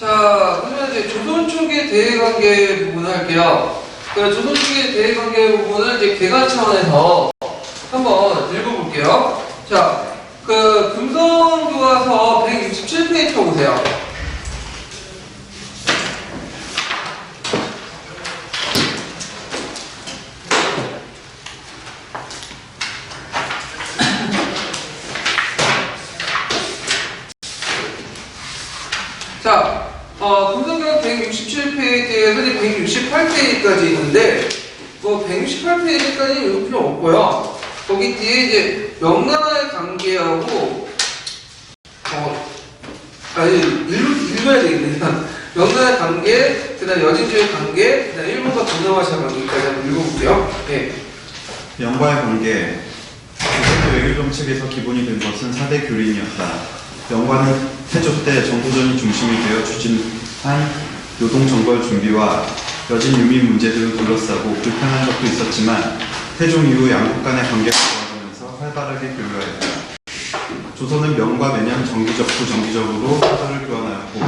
자, 그러면 이제 조선 쪽의 대외관계 부분을 할게요. 그 조선 쪽의 대외관계 부분을 이제 개관 차원에서 한번 읽어볼게요. 자, 그 금성교과서 167페이지 펴보세요. 자, 금성교과서 167페이지에서 이제 168페이지까지 있는데, 뭐 168페이지까지는 읽을 필요 없고요. 거기 뒤에 이제 명나라의 관계하고 읽어야 되겠네요. 명나라의 관계, 그 다음 여진주의 관계, 그 다음 일본과 동남아시아 관계까지 한번 읽어볼게요. 네. 명과의 관계. 조선의 외교 정책에서 기본이 된 것은 4대 교린이었다. 명과는 태조 때 정도전이 중심이 되어 추진한 노동정벌 준비와 여진 유민 문제 등을 둘러싸고 불편한 적도 있었지만 태종 이후 양국 간의 관계가 좋아지면서 활발하게 교류하였다. 조선은 명과 매년 부정기적으로 사절을 교환하였고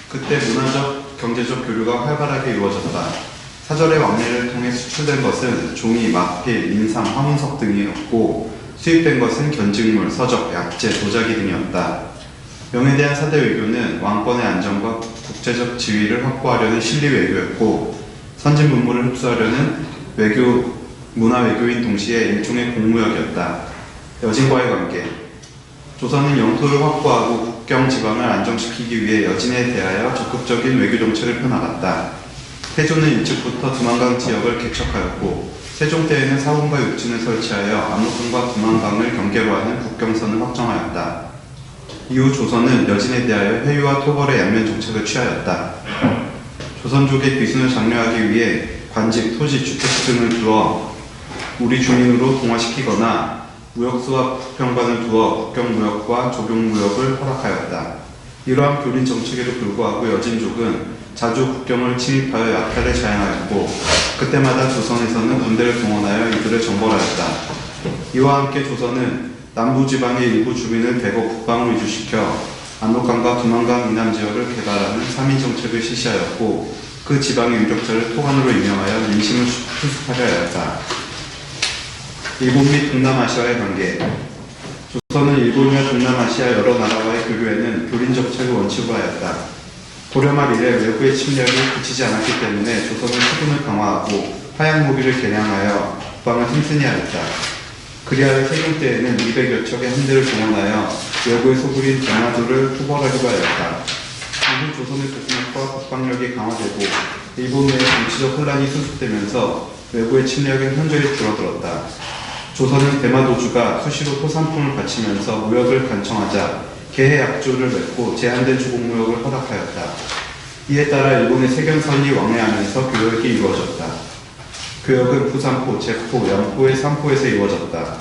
그때 문화적, 경제적 교류가 활발하게 이루어졌다. 사절의 왕래를 통해 수출된 것은 종이, 마필, 인삼, 황운석 등이었고 수입된 것은 견직물, 서적, 약재, 도자기 등이었다. 명에 대한 4대 외교는 왕권의 안정과 국제적 지위를 확보하려는 실리 외교였고 선진 문물을 흡수하려는 문화 외교인 동시에 일종의 공무역이었다. 여진과의 관계. 조선은 영토를 확보하고 국경 지방을 안정시키기 위해 여진에 대하여 적극적인 외교 정책을 펴나갔다. 태조는 일찍부터 두만강 지역을 개척하였고 세종 때에는 사원과 육진을 설치하여 압록강과 두만강을 경계로 하는 국경선을 확정하였다. 이후 조선은 여진에 대하여 회유와 토벌의 양면 정책을 취하였다. 조선족의 귀순을 장려하기 위해 관직, 토지, 주택 등을 두어 우리 주민으로 동화시키거나 무역수와 국평관을 두어 국경무역과 조경무역을 허락하였다. 이러한 교린 정책에도 불구하고 여진족은 자주 국경을 침입하여 약탈을 자행하였고 그때마다 조선에서는 군대를 동원하여 이들을 정벌하였다. 이와 함께 조선은 남부지방의 일부 주민을 대거 북방으로 이주시켜 압록강과 두만강 이남 지역을 개발하는 3인 정책을 실시하였고 그 지방의 유력자를 토관으로 임명하여 민심을 수습하려 하였다. 일본 및 동남아시아의 관계. 조선은 일본과 동남아시아 여러 나라와의 교류에는 교린 정책을 원칙으로 하였다. 고려 말 이래 외부의 침략이 그치지 않았기 때문에 조선은 수군을 강화하고 화약 무기를 개량하여 북방을 튼튼히 하였다. 그리하여 세종 때에는 200여 척의 함대를 동원하여 외부의 소굴인 전라도를 토벌하려고 하였다. 이후 조선의 국력과 국방력이 강화되고 일본 내의 정치적 혼란이 수습되면서 외부의 침략은 현저히 줄어들었다. 조선은 대마도주가 수시로 토산품을 바치면서 무역을 간청하자 개해약조를 맺고 제한된 주공무역을 허락하였다. 이에 따라 일본의 세견선이 왕래하면서 교역이 이루어졌다. 교역은 부산포, 제포, 연포의 3포에서 이루어졌다.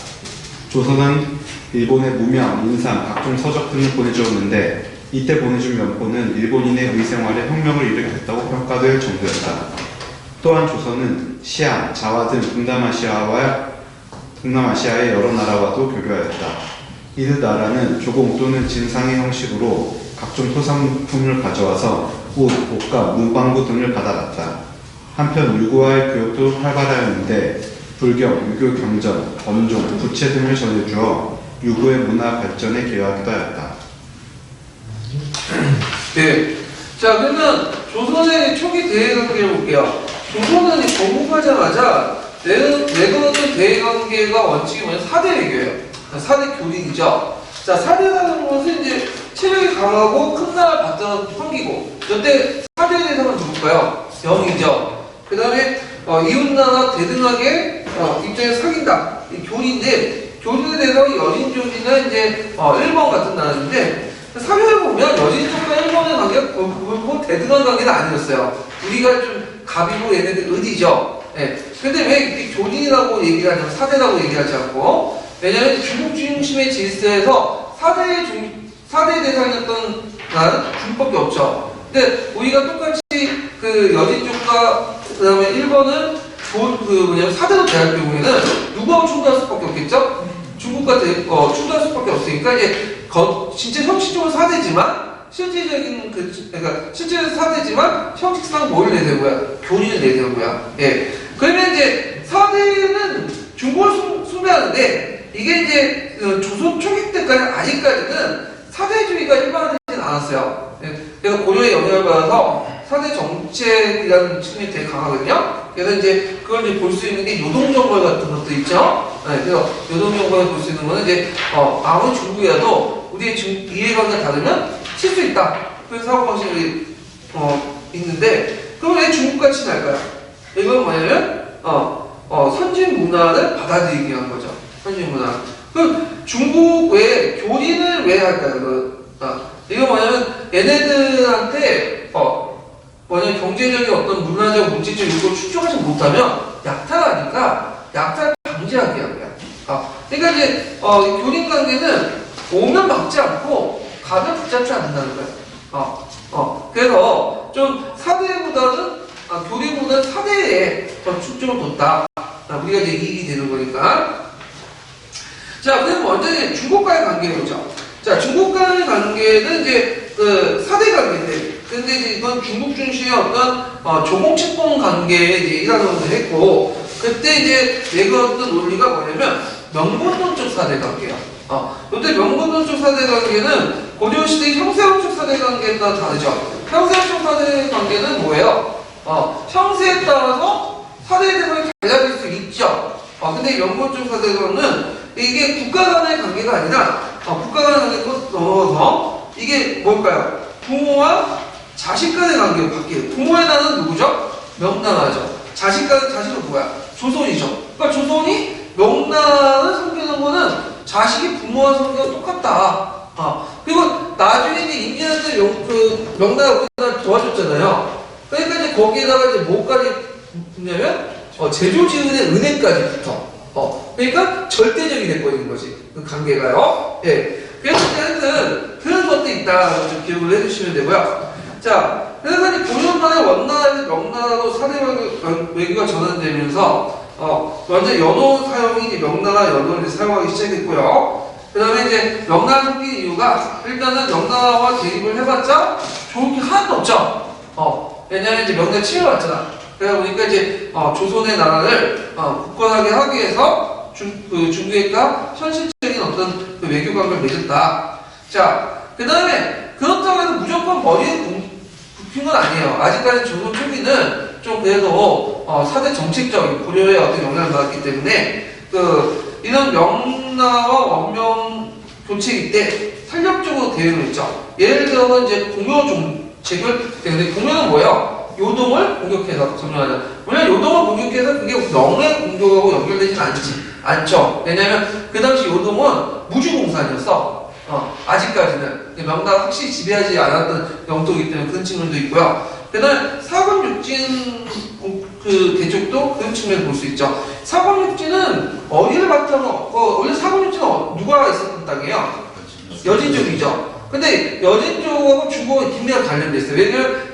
조선은 일본에 무명, 인삼, 각종 서적 등을 보내주었는데 이때 보내준 면포는 일본인의 의생활에 혁명을 일으켰다고 평가될 정도였다. 또한 조선은 시안, 자와 등 동남아시아의 여러 나라와도 교류하였다. 이들 나라는 조공 또는 진상의 형식으로 각종 토산품을 가져와서 옷, 옷감, 문방구 등을 받아갔다. 한편 유구와의 교역도 활발하였는데 불경, 유교 경전, 엄종, 부채 등을 전해주어 유구의 문화 발전에 기여하기도 하였다. 네. 자, 그러면 조선의 초기 대외관계를 볼게요. 조선은 건국하자마자 내거는 대외관계가 원칙이 뭐냐? 4대 외교예요. 4대 교린이죠. 자, 4대라는 것은 이제 체력이 강하고 큰 나라 발전을 섬기고 이때 4대 대상은 누굴까요? 영이죠. 그 다음에 이웃나라 대등하게 입장에서 사귄다. 이 교리인데 교린의 대상이 여진족이나 이제 일본 같은 나라인데 사회에 보면 여진족과 일본의 관계가 결코 대등한 관계는 아니었어요. 우리가 좀 갑이고 얘네들 은이죠. 예. 근데 왜 교린이라고 얘기하지 않고 4대라고 얘기하지 않고 왜냐하면 중국 중심의 질서에서 4대의 대상이었던 나라는 중국밖에 없죠. 근데 우리가 똑같이 그 여진족과 그 다음에 일본은 4대로 대할 경우에는 누구하고 충돌할 수밖에 없겠죠? 중국과 충돌할 수밖에 없으니까 이제 진짜 형식적으로 4대지만 실질적인 그러니까 실제로 사대지만 형식상 뭘 내세우고요? 교리를 내세우고요. 예. 그러면 이제 사대는 중국을 숭배하는데 이게 이제 조선 초기 때까지 아직까지는 사대주의가 일반화되진 않았어요. 예. 그래서 고려의 영향을 받아서 사대 정책이라는 측면이 되게 강하거든요. 그래서 이제 그걸 이제 볼 수 있는 게 요동정벌 같은 것도 있죠. 네, 그래서 요동정벌을 볼 수 있는 거는 이제 아무리 중국이라도 우리의 이해관계가 다르면 칠 수 있다. 그런 사고방식이 있는데 그럼 왜 중국같이 날까요? 이건 뭐냐면 선진 문화를 받아들이기 위한 거죠. 선진 문화. 그럼 중국 왜 교린을 왜 할까요? 이거 뭐냐면 얘네들한테 뭐냐면 경제적인 어떤 문화적 문제적 요소를 축적하지 못하면 약탈하니까 약탈을 방지하게 한 거야. 그러니까 이제 교린 관계는 오면 막지 않고 가면 붙잡지 않는다는 거야. 그래서 좀 사대보다는 교린보다는 사대에 더 축적을 뒀다. 우리가 이제 이익이 되는 거니까. 자, 그럼 먼저 이제 중국과의 관계를 보죠. 자, 중국과의 관계는 이제 그 사대 관계인데, 근데 이제 이건 중국 중심의 어떤 조공채권 관계에 이제 일환으로 했고, 그때 이제 내걸었던 논리가 뭐냐면 명분론적 사대 관계야. 이때 명분론적 사대 관계는 고려시대 형세론적 사대 관계에 따라 다르죠. 형세론적 사대 관계는 뭐예요? 형세에 따라서 사대 대상이 달라질 수 있죠. 근데 명분론적 사대관은 이게 국가 간의 관계가 아니라 국가 간의 관계를 넘어서 이게 뭘까요? 부모와 자식 간의 관계로 바뀌어요. 부모의 나는 누구죠? 명나라죠. 자식은 누구야? 조선이죠. 그러니까 조선이 명나라를 섬기는 거는 자식이 부모와 섬기는 똑같다. 그리고 나중에 이제 임진한테 명나라 우리나라 도와줬잖아요. 그러니까 이제 거기에다가 이제 뭐까지 붙냐면 제조지은의 은혜까지 붙어. 그러니까 절대적이 돼버리는 거지. 그 관계가요. 예. 그래서 하여튼 그런 것도 있다. 좀 기억을 해주시면 되고요. 자, 그래서 이 고려만의 원나라에서 명나라로 사대 외교가 전환되면서 먼저 연호 사용이 이제 명나라 연호를 사용하기 시작했고요. 그 다음에 이제 명나라 생긴 이유가 일단은 명나라와 대립을 해봤자 좋은 게 하나도 없죠. 왜냐면 이제 명나라 침해받잖아. 그러다 보니까 이제 조선의 나라를 굳건하게 하기 위해서 중국과 현실적인 어떤 그 외교 관계를 맺었다. 자, 그 다음에 그렇다고 해서 무조건 머리에 굽힌 건 아니에요. 아직까지 조선 초기는 좀 그래도 사대 정책적인 고려의 어떤 영향을 받았기 때문에 이런 명나와 원명 교체일 때 탄력적으로 대응을 했죠. 예를 들어서 이제 공요 정책을 근데 공요는 뭐예요? 요동을 공격해서 점령하자. 물론 요동을 공격해서 그게 명의 공격하고 연결되진 않죠. 왜냐면 그 당시 요동은 무주공산이었어. 아직까지는 명나라 확실히 지배하지 않았던 영토이기 때문에 그런 측면도 있고요. 그 다음에 사군육진 그 개척도 그런 측면을 볼 수 있죠. 사군육진은 어디를 바탕으로 없고 원래 사군육진은 누가 있었던 땅이에요? 여진족이죠. 근데 여진족하고 중국은 긴밀하게 관련돼 있어요. 왜냐면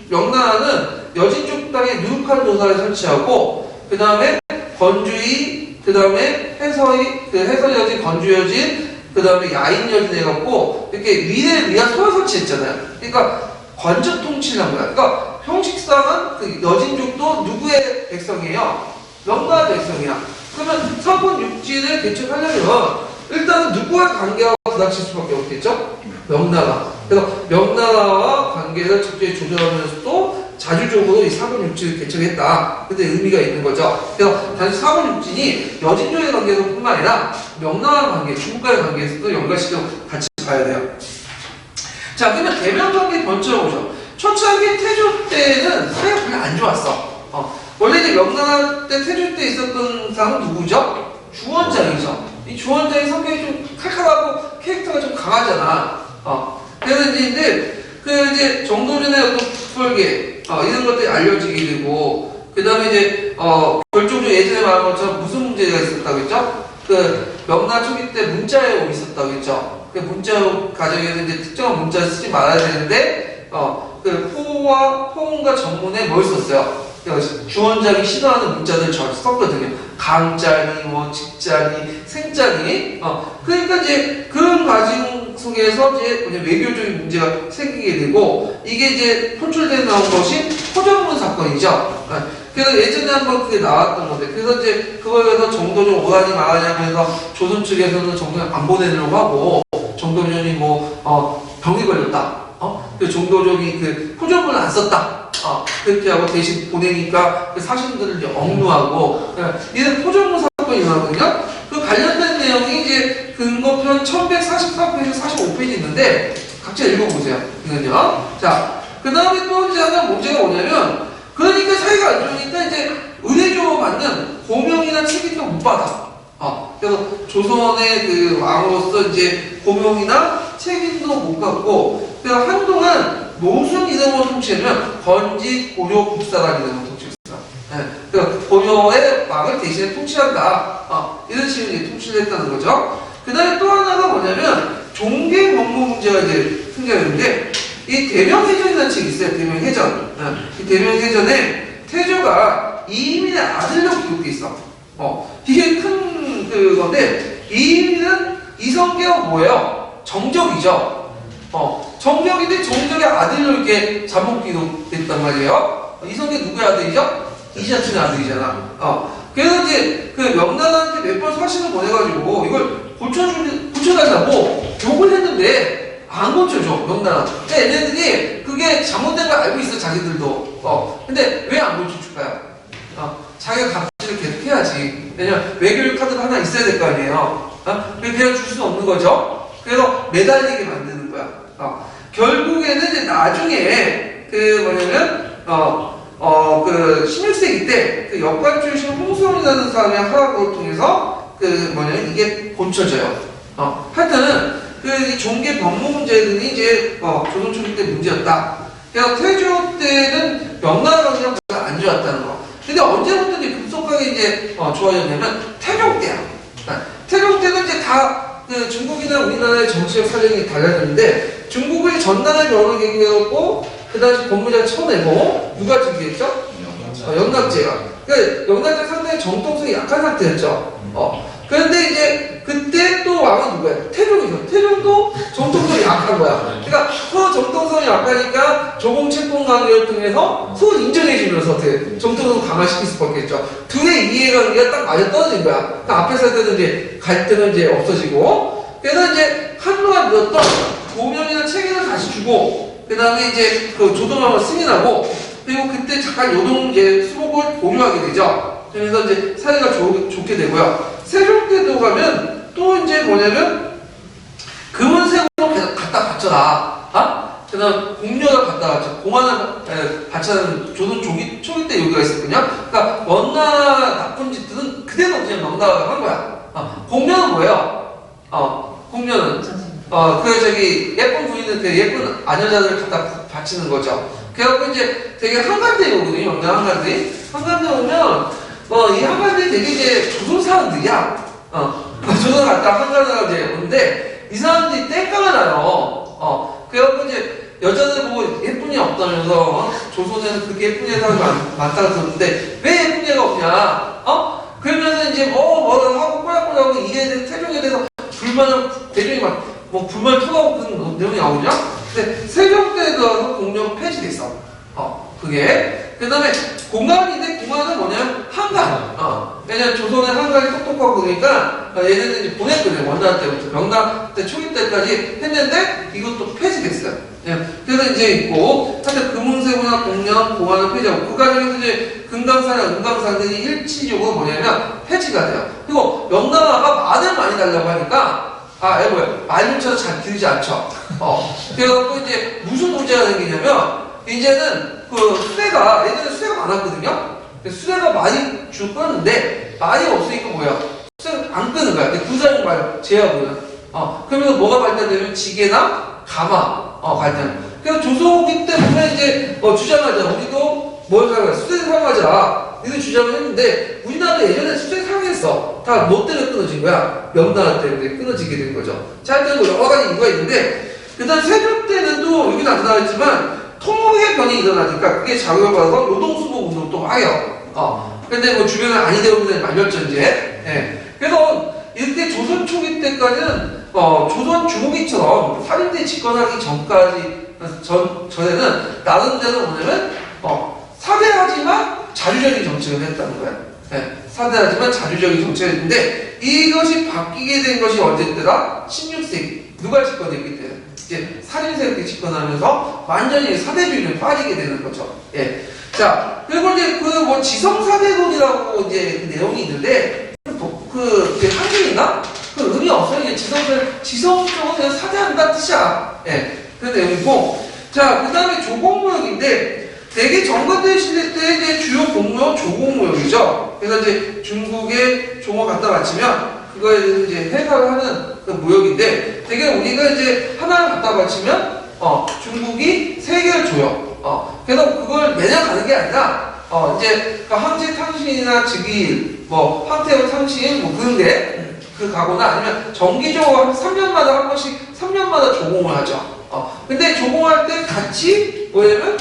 명나라는 여진족 땅에 누룩한 도사를 설치하고 그 다음에 건주의, 그 다음에 해설여진, 건주여진, 그 다음에 야인여진 해갖고 이렇게 위대를 위한 소를 설치했잖아요. 그러니까 관저 통치를 한 거야. 그러니까 형식상은 그 여진족도 누구의 백성이에요? 명나라 백성이야. 그러면 서군 육지를 개척하려면 일단은 누구와 관계하고 부닥칠 수밖에 없겠죠? 명나라. 그래서 명나라와 관계를 적절히 조절하면서도 자주적으로 이 사군육진을 개척했다. 근데 의미가 있는 거죠. 그래서 단지 사군육진이 여진족의 관계뿐만 아니라 명나라 관계, 중국과의 관계에서도 연관시켜 같이 봐야 돼요. 자, 그러면 대면 관계 먼저 보죠. 초창기 태조 때는 사이가 별로 안 좋았어. 원래 이제 명나라 때 태조 때 있었던 사람은 누구죠? 주원장이죠. 이 주원장이 성격이 좀 칼칼하고 캐릭터가 좀 강하잖아. 그래서 이제 정도전의 어떤 북벌계 이런 것들이 알려지게 되고 그 다음에 이제 결정적으로 예전에 말한 것처럼 무슨 문제가 있었다고 했죠? 그 명나라 초기 때 문자회옥이 있었다고 했죠. 그 문자회옥 가정에서 이제 특정한 문자를 쓰지 말아야 되는데 그 포옹과 전문에 뭘 썼어요? 주원장이 싫어하는 문자들 저 썼거든요. 강자리, 뭐 직자리, 생자리. 그러니까 이제 그런 과정 속에서 이제 외교적인 문제가 생기게 되고 이게 이제 포출돼 나온 것이 포정문 사건이죠. 그래서 예전에 한번 그게 나왔던 건데 그래서 이제 그거에서 정도전 오라니 말하냐면서 조선 측에서는 정도전 안 보내려고 하고 정도전이 뭐 병이 걸렸다. 그 정도전이 그 포정문을 안 썼다. 그렇게 하고 대신 보내니까 그 사신들을 이제 억누하고 이런 포정문 사건이 나거든요. 그 관련된 내용이 이제 근거편 1144페이지, 45페이지 있는데 각자 읽어보세요. 이건요. 자, 그 다음에 또 이제 하나 문제가 뭐냐면 그러니까 사이가 안 좋으니까 이제 의례적으로 받는 고명이나 책임도 못 받아. 그래서 조선의 그 왕으로서 이제 고명이나 책임도 못 받고 그래서 한동안 노순 이름으로 통치하면 건지 고려 국사라는 이름으로 통치했어요. 그러니까 고려의 왕을 대신에 통치한다. 이런 식으로 이제 통치를 했다는 거죠. 그 다음에 또 하나가 뭐냐면 종계 법무 문제가 이제 생겨있는데 이 대명해전이라는 책이 있어요. 대명해전. 이 대명해전에 태조가 이민의 아들로 기록돼 있어. 이게 큰 그건데 이민은 이성계가 뭐예요? 정적이죠. 정적인데 정적의 아들로 이렇게 잠복 기록됐단 말이에요. 이성계 누구의 아들이죠? 이자춘의 아들이잖아. 그래서 이제 그 명나라한테 몇 번 사신을 보내가지고 이걸 고쳐달라고 욕을 했는데 안 고쳐줘, 명나라. 근데 얘네들이 그게 잘못된 걸 알고 있어, 자기들도. 근데 왜 안 고쳐줄까요? 자기가 값을 계속 해야지. 왜냐면 외교육 카드가 하나 있어야 될 거 아니에요. 그냥 줄 수는 없는 거죠. 그래서 매달리게 만드는 거야. 결국에는 이제 나중에 그 뭐냐면 그 16세기 때 그 역관 출신 홍수원이라는 사람의 하락을 통해서 그 뭐냐면 이게 고쳐져요. 하여튼 그 종계 법무 문제들이 이제 조선 초기 때 문제였다. 그래서 태조 때는 명나라 관계가 별로 안 좋았다는 거. 근데 언제부터 이제 급속하게 이제 좋아졌냐면 태종 때야. 태종 때는 이제 다 그 중국이나 우리나라의 정치적 사정이 달라졌는데 중국의 전나라 변호를 계기했고 그 당시 법무장을 쳐내고 누가 즉위했죠? 영락제가. 그러니까 영락제가 상당히 정통성이 약한 상태였죠. 그런데 이제 그때 또 왕은 누구야? 태종이죠. 태종도 정통성이 약한 거야. 그러니까 서로 정통성이 약하니까 조공채권 관계를 통해서 서로 인정해주면서 어떻게 정통성을 강화시킬 수밖에 없겠죠. 둘의 이해관계가 딱 맞아 떨어진 거야. 그러니까 앞에서 때는 이제 갈등은 이제 없어지고 그래서 이제 한동안 넣었던 고명이나 체계를 다시 주고 그 다음에 이제 그 조동왕을 승인하고 그리고 그때 잠깐 요동 이제 수복을 보류하게 되죠. 그래서 이제 사이가 좋게 되고요. 세종 때도 가면 또 이제 뭐냐면 금은색으로 갖다 바쳐라. 그 다음 공료를 갖다 바쳐. 공안을 바쳐는 조선 초기 때 여기가 있었거든요. 그러니까 원나 나쁜 짓들은 그대로 그냥 명나라가 한 거야. 공료는 뭐예요? 공료는 그 저기 예쁜 부인은 그 예쁜 아녀자들을 갖다 바치는 거죠. 그래갖고 이제 되게 한간대에 오거든요. 명나라 한간대. 한간대 오면 이 한간대 되게 이제 조선 사람들이야. 조선 갔다 한간대가 이제 오는데 이 사람들이 땡깡을 나요. 그래갖고 이제 여자들 보고 예쁜 애 없다면서 조선에는 그렇게 예쁜 애가 많다고 들었는데 왜 예쁜 애가 없냐? 그러면서 이제 뭐를 하고 꼬락꼬락하고 이에 대해서 태종에 대해서 불만을 대중이 막 뭐 불만 토하고 그런 내용이 나오죠. 근데 세종 때 들어서 공령 폐지됐어. 그게 그 다음에 공안인데 공안은 뭐냐면 한간. 왜냐면 조선의 한간이 똑똑하고 그러니까 얘네들 이제 보냈거든요. 원나라 때부터 명나라 때 초기 때까지 했는데 이것도 폐지됐어요. 그래서 이제 있고 하여튼 금은세구나 공령 공안을 폐지하고 그 과정에서 이제 금강사나 은강사들이 일치적으로 뭐냐면 폐지가 돼요. 그리고 명나라가 말을 많이 달라고 하니까 말림처럼 잘 기르지 않죠. 그래갖고 이제 무슨 문제가 생기냐면 이제는 그 수레가 예전에 수레가 많았거든요. 수레가 많이 줄 끄는데 말이 없으니까 뭐야? 수레가 안 끄는 거야. 근데 구사용 말 제압을. 그러면 뭐가 발달되면 지게나 가마 발달. 그래서 조선기 때 보면 이제 주장하자. 우리도 뭘 사용하자? 수레 사용하자. 이런 주장을 했는데 우리나라도 예전에 수레 사용했어. 다 뭐 때문에 끊어진 거야? 명나라 때문에 끊어지게 된 거죠. 자, 일단 뭐 여러 가지 이유가 있는데 그 다음 세종 때는 또 여기도 안 나와있지만 통곡의 변이 일어나니까 그게 작용을 받아서 노동수복 운동을 또 해요. 근데 뭐 주변에 아니 대우분에 말렸죠, 이제. 예. 그래서 이렇게 조선 초기 때까지는, 조선 중후기처럼 살인대 집권하기 전에는 나름대로 뭐냐면, 사대하지만 자주적인 정책을 했다는 거야. 예. 사대하지만 자주적인 정책을 했는데, 이것이 바뀌게 된 것이 언제때라? 16세기. 누가 집권했기 때문에. 이제 살인세력이 집권하면서 완전히 사대주의로 빠지게 되는 거죠. 예. 자, 그리고 이제 그 뭐 지성사대론이라고 이제 그 내용이 있는데, 한글인가? 그 의미 없어요. 이게 지성 쪽은 그냥 사대한다는 뜻이야. 예. 그런 내용이고. 자, 그 다음에 조공무역인데, 대개 정건대 시대 때 이제 주요 공무역 조공무역이죠. 그래서 이제 중국에 종어 갖다 바치면, 그거에 대해서 이제 해석을 하는 그 무역인데, 되게 우리가 이제 하나를 갖다 바치면, 중국이 3개를 줘요. 그래서 그걸 매년 가는 게 아니라, 이제, 그 황제 탕신이나 즉위, 뭐, 황태후 탕신, 뭐, 그런데, 그 가거나 아니면 정기적으로 한 3년마다 한 번씩, 3년마다 조공을 하죠. 근데 조공할 때 같이, 뭐냐면,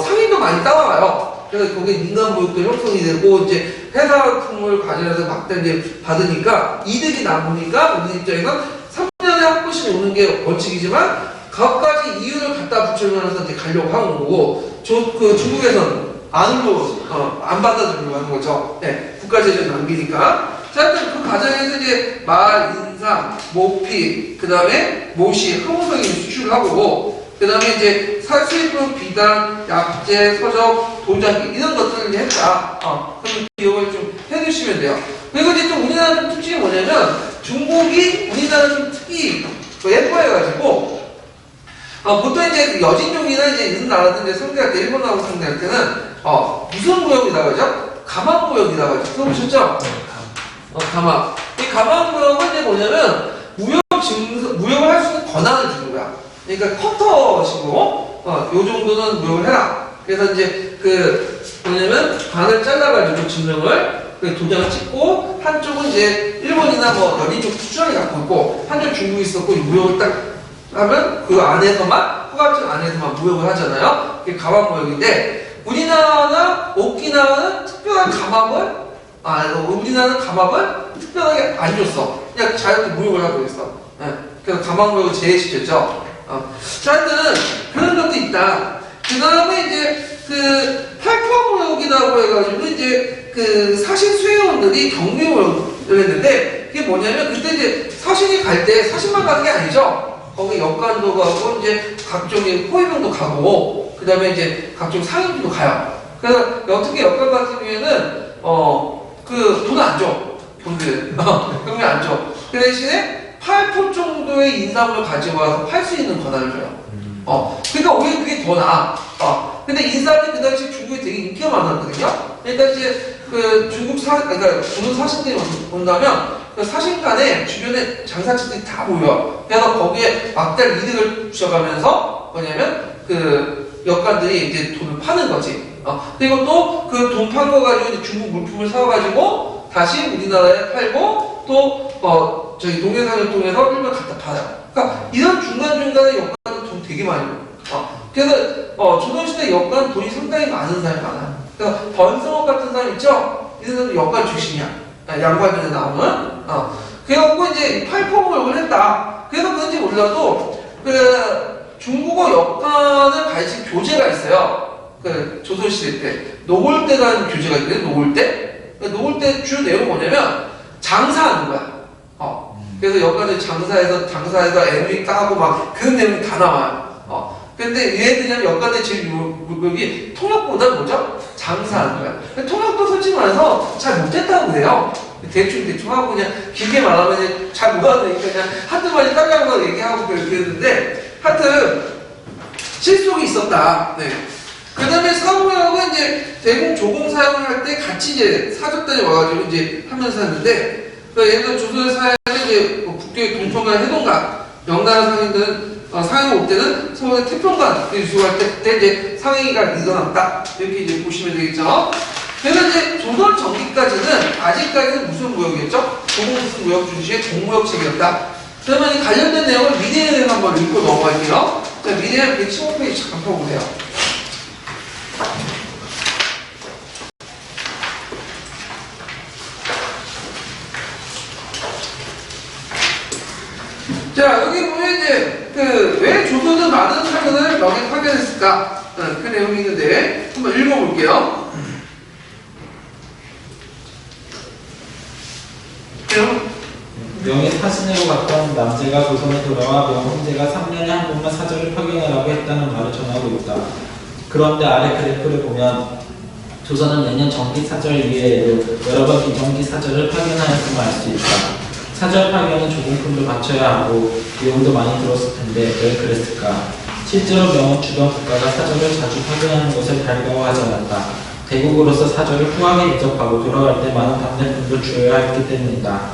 상인도 많이 따라와요. 그래서 거기에 민간무역도 형성이 되고, 이제, 회사품을 가져와서 막대 이제 받으니까, 이득이 남으니까, 우리 입장에서 3년에 한 번씩 오는 게 원칙이지만, 각가지 이유를 갖다 붙여면서 이제 가려고 하는 거고, 중국에서는 안 받아주려고 하는 거죠. 네, 국가재정 낭비니까. 자, 하여튼 그 과정에서 이제 말, 인삼, 모피, 그 다음에 모시, 항우성이 수출을 하고, 그 다음에 이제 살수입품, 비단, 약재, 서적, 도자기, 이런 것들을 이제 했다. 그럼 기억을 좀 해두시면 돼요. 그리고 이제 또 우리나라 좀 특징이 뭐냐면, 중국이 우리나라 좀 특이, 예뻐해가지고, 보통 이제 여진족이나 이제 이런 나라들 이제 상대할 때, 일본하고 상대할 때는, 무슨 무역이라고 하죠? 가망무역이라고 하죠. 들어보셨죠? 가망. 이 가망무역은 이제 뭐냐면, 무역을 할 수 있는 권한을 주는 거야. 그러니까 커터식으로, 요 정도는 무역을 해라. 그래서 이제 뭐냐면, 반을 잘라가지고 증명을, 도장을 찍고, 한쪽은 이제 일본이나 뭐 여진족 수출이 갖고 있고, 한쪽 중국이 있었고, 무역을 딱 하면 그 안에서만, 허가증 안에서만 무역을 하잖아요. 그게 가망무역인데, 우리나라나 오키나와는 특별한 가망을, 우리나라는 가망을 특별하게 안 줬어. 그냥 자유롭게 무역을 하고 있어. 네. 그래서 가망무역을 제외시켰죠. 자, 하여튼, 그런 것도 있다. 그 다음에 이제, 팔포무역이라고 해가지고, 이제, 사신수혜원들이 경비무역을 했는데, 그게 뭐냐면, 그때 이제 사신이 갈 때 사신만 가는 게 아니죠. 거기 역관도 가고, 이제 각종의 호위병도 가고, 그 다음에 이제 각종 상인들도 가요. 그래서 어떻게 역관 같은 경우에는, 돈 안 줘. 돈들. 경비 안 줘. 그 대신에 8포 정도의 인삼을 가지고 와서 팔 수 있는 권한을 줘요. 그러니까 오히려 그게 더 나아. 근데 인삼이 그 당시 중국에 되게 인기가 많았거든요. 그러니까 이제 그러니까 중국 사신들이 온다면, 그 사신간에 주변에 장사치들이 다 모여. 그래서 거기에 막대한 이득을 부셔가면서 뭐냐면 역관들이 이제 돈을 파는 거지. 그리고 또 그 돈 판 거 가지고 이제 중국 물품을 사가지고 다시 우리나라에 팔고 또 저기 동해상을 통해서 일본 갖다 팔아요. 그러니까 이런 중간중간에 역관은 돈 되게 많이 벌어요. 그래서 조선시대 역관 돈이 상당히 많은 사람이 많아요. 그래서 번성업 같은 사람 있죠? 이 사람도 역관 출신이야. 양관전에 나오는. 그래갖고 이제 팔포무역을 했다. 그래서 그런지 몰라도 중국어 역관을 가르친 교재가 있어요. 조선시대 때 노골대라는 교재가 있거든요. 노골대. 노골대 주 내용이 뭐냐면 장사하는 거야. 그래서 역관을 장사해서 애누리 까고 막 그런 내용이 다 나와요. 근데 얘네들이 역관의 제일 목적이 통역보다 뭐죠? 장사하는 거야. 통역도 솔직히 말해서 잘 못했다고 그래요. 대충 하고 그냥 길게 말하면 잘 못하니까 그냥 한두 마디 딸려고 얘기하고 그랬는데 하여튼 실속이 있었다. 네. 그 다음에 사무역은 이제 대공 조공 사용을 할 때 같이 이제 사접단이 와가지고 이제 하면서 했는데, 예를 들어 조선의 사회는 이제 북경의 동평관 해동관, 명나라 상인들은 상해가 올 때는 서울의 태평관 유수할 때 그때 이제 상해가 일어났다. 이렇게 이제 보시면 되겠죠. 그래서 이제 조선 전기까지는 아직까지는 무슨 무역이었죠? 조공무슨 무역 중시의 공무역책이었다. 그러면 이 관련된 내용을 미래에 대해서 한번 읽고 넘어갈게요. 자, 미래에 115페이지 잠깐 펴보세요. 자, 여기 보면 이제 왜 조선은 많은 사건을 명예 파견했을까? 그 내용이 있는데 한번 읽어볼게요. 명의 사신으로 갔던 남제가 조선에 돌아와 명훈제가 3년에 한 번만 사절을 파견하라고 했다는 말을 전하고 있다. 그런데 아래 그래프를 보면 조선은 매년 정기 사절 이외에도 여러 번 비정기 사절을 파견하였음을 알 수 있다. 사절 파견은 조공품도 바쳐야 하고 비용도 많이 들었을 텐데 왜 그랬을까? 실제로 명은 주변 국가가 사절을 자주 파견하는 것을 달가워하지 않았다. 대국으로서 사절을 후하게 인접하고 돌아갈 때 많은 답례품도 주어야 했기 때문이다.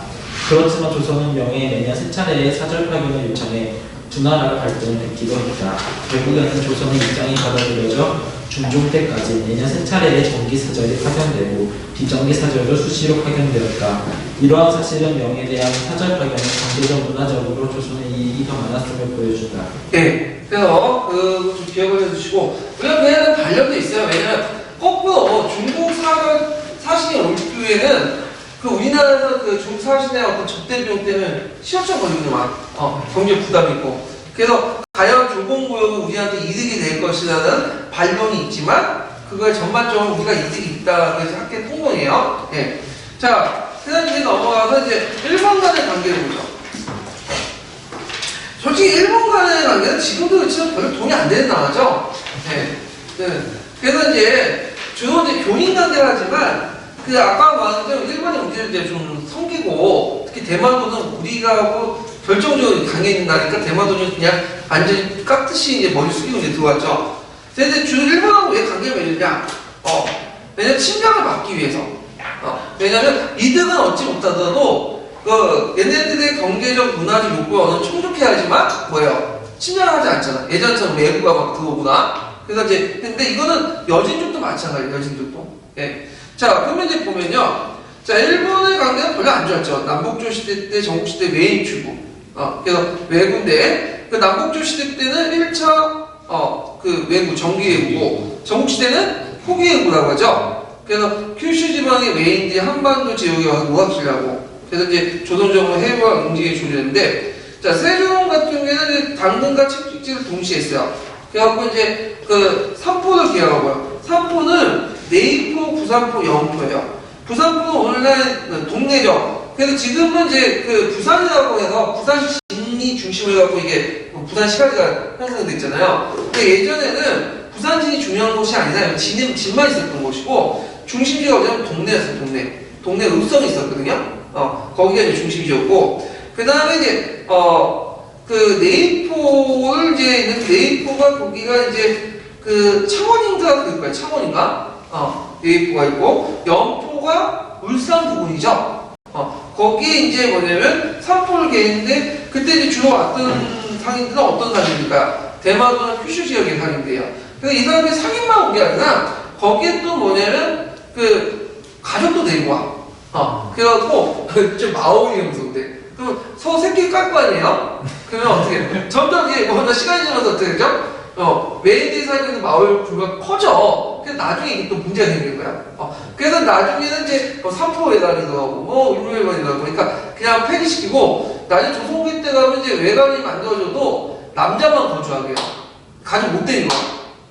그렇지만 조선은 명에 매년 세 차례의 사절 파견을 요청해 두 나라가 갈등을 빚기도 했다. 결국에는 조선의 입장이 받아들여져 중종 때까지 매년 세 차례의 정기 사절이 파견되고 비정기 사절도 수시로 파견되었다. 이러한 사실은 명에 대한 사절 파견은 경제적 문화적으로 조선의 이익이 더 많았음을 보여준다. 네, 그래서 좀 기억을 해주시고 우리가 그에는 관련도 있어요. 왜냐면 거꾸로 중국 사신이 올 경우에는 우리나라에서 중국 사신의 어떤 접대 비용 때문에 시험장 걸리더만 경제 부담이 있고 그래서 과연 조공무역은 우리한테 이득이 될 것이라는 반론이 있지만 그거에 전반적으로 우리가 이득이 있다고 해서 학계 통론이에요. 예. 자, 그다음 이제 넘어가서 이제 일본 간의 관계를 보죠. 솔직히 일본 간의 관계는 지금도 그렇지만 별로 돈이 안 되는 나라죠. 예. 네. 그래서 이제 주로 이제 교민 관계를 하지만 아까 말한 일본이 우리를 이제 좀 섬기고 특히 대만도는 우리가 결정적으로 강해 있는 나니까 대만도는 그냥 완전히 깍듯이 이제 머리 숙이고 이제 들어왔죠. 근데 주로 일본하고 왜 관계를 맺느냐? 왜냐면 침략을 막기 위해서. 왜냐면 이득은 얻지 못하더라도 얘네들의 경제적 문화적 요구는 충족해야 하지만 뭐예요? 침략을 하지 않잖아. 예전처럼 외부가 막 들어오구나. 그래서 이제 근데 이거는 여진족도 마찬가지예요. 여진족도. 예. 자, 그러면 이제 보면요. 자, 일본의 관계는 별로 안 좋았죠. 남북조 시대 때, 전국시대 외인 추구. 그래서 외구인데, 남북조 시대 때는 1차, 외구, 정기외구고, 전국시대는 포기외구라고 하죠. 그래서 큐슈 지방의 외인들이 한반도 지역에 와서 노학질하고, 그래서 이제 조선정부 해외와 움직임이 조리는데, 자, 세종 같은 경우에는 당근과 채찍질을 동시에 했어요. 그래갖고 이제 삼포를 기획하고요. 삼포는 내입포, 부산포, 영포예요. 부산포는 오늘날 동네죠. 그래서 지금은 이제 부산이라고 해서 부산 진이 중심을 갖고 이게 부산 시가지가 형성됐잖아요. 근데 예전에는 부산 진이 중요한 곳이 아니라 진만 있었던 곳이고 중심지가 어디냐면 동네였어요. 동네 읍성이 있었거든요. 거기가 이제 중심지였고 그 다음에 이제 내입포를 이제 있는 내입포가 거기가 이제 창원인가 그럴 거예요. 창원인가? 내입포가 있고 영포가 울산 부근이죠. 거기에 이제 뭐냐면 삼포를 개했는데 그때 이제 주로 왔던 상인들은 어떤 상인일까요? 대마도나 큐슈 지역의 상인들이에요. 그래서 이 사람이 상인만 온 게 아니라 거기에 또 뭐냐면 가족도 데리고 와. 그래갖고 좀 마오리 형성인데 그럼 서 새끼 깔 거 아니에요? 그러면 어떻게 해요? 점점 이게 시간이 지나서 어떻게 되죠? 외인들이 살고 있는 마을 규모가 커져. 그래서 나중에 이게 또 문제가 생기는 거야. 그래서 나중에는 이제 삼포회관이라고 하고, 일루회관이라고 하고, 그러니까 그냥 폐기시키고, 나중에 조선기 때 가면 이제 외관이 만들어져도 남자만 거주하게 해요. 가족 못 데리고 와.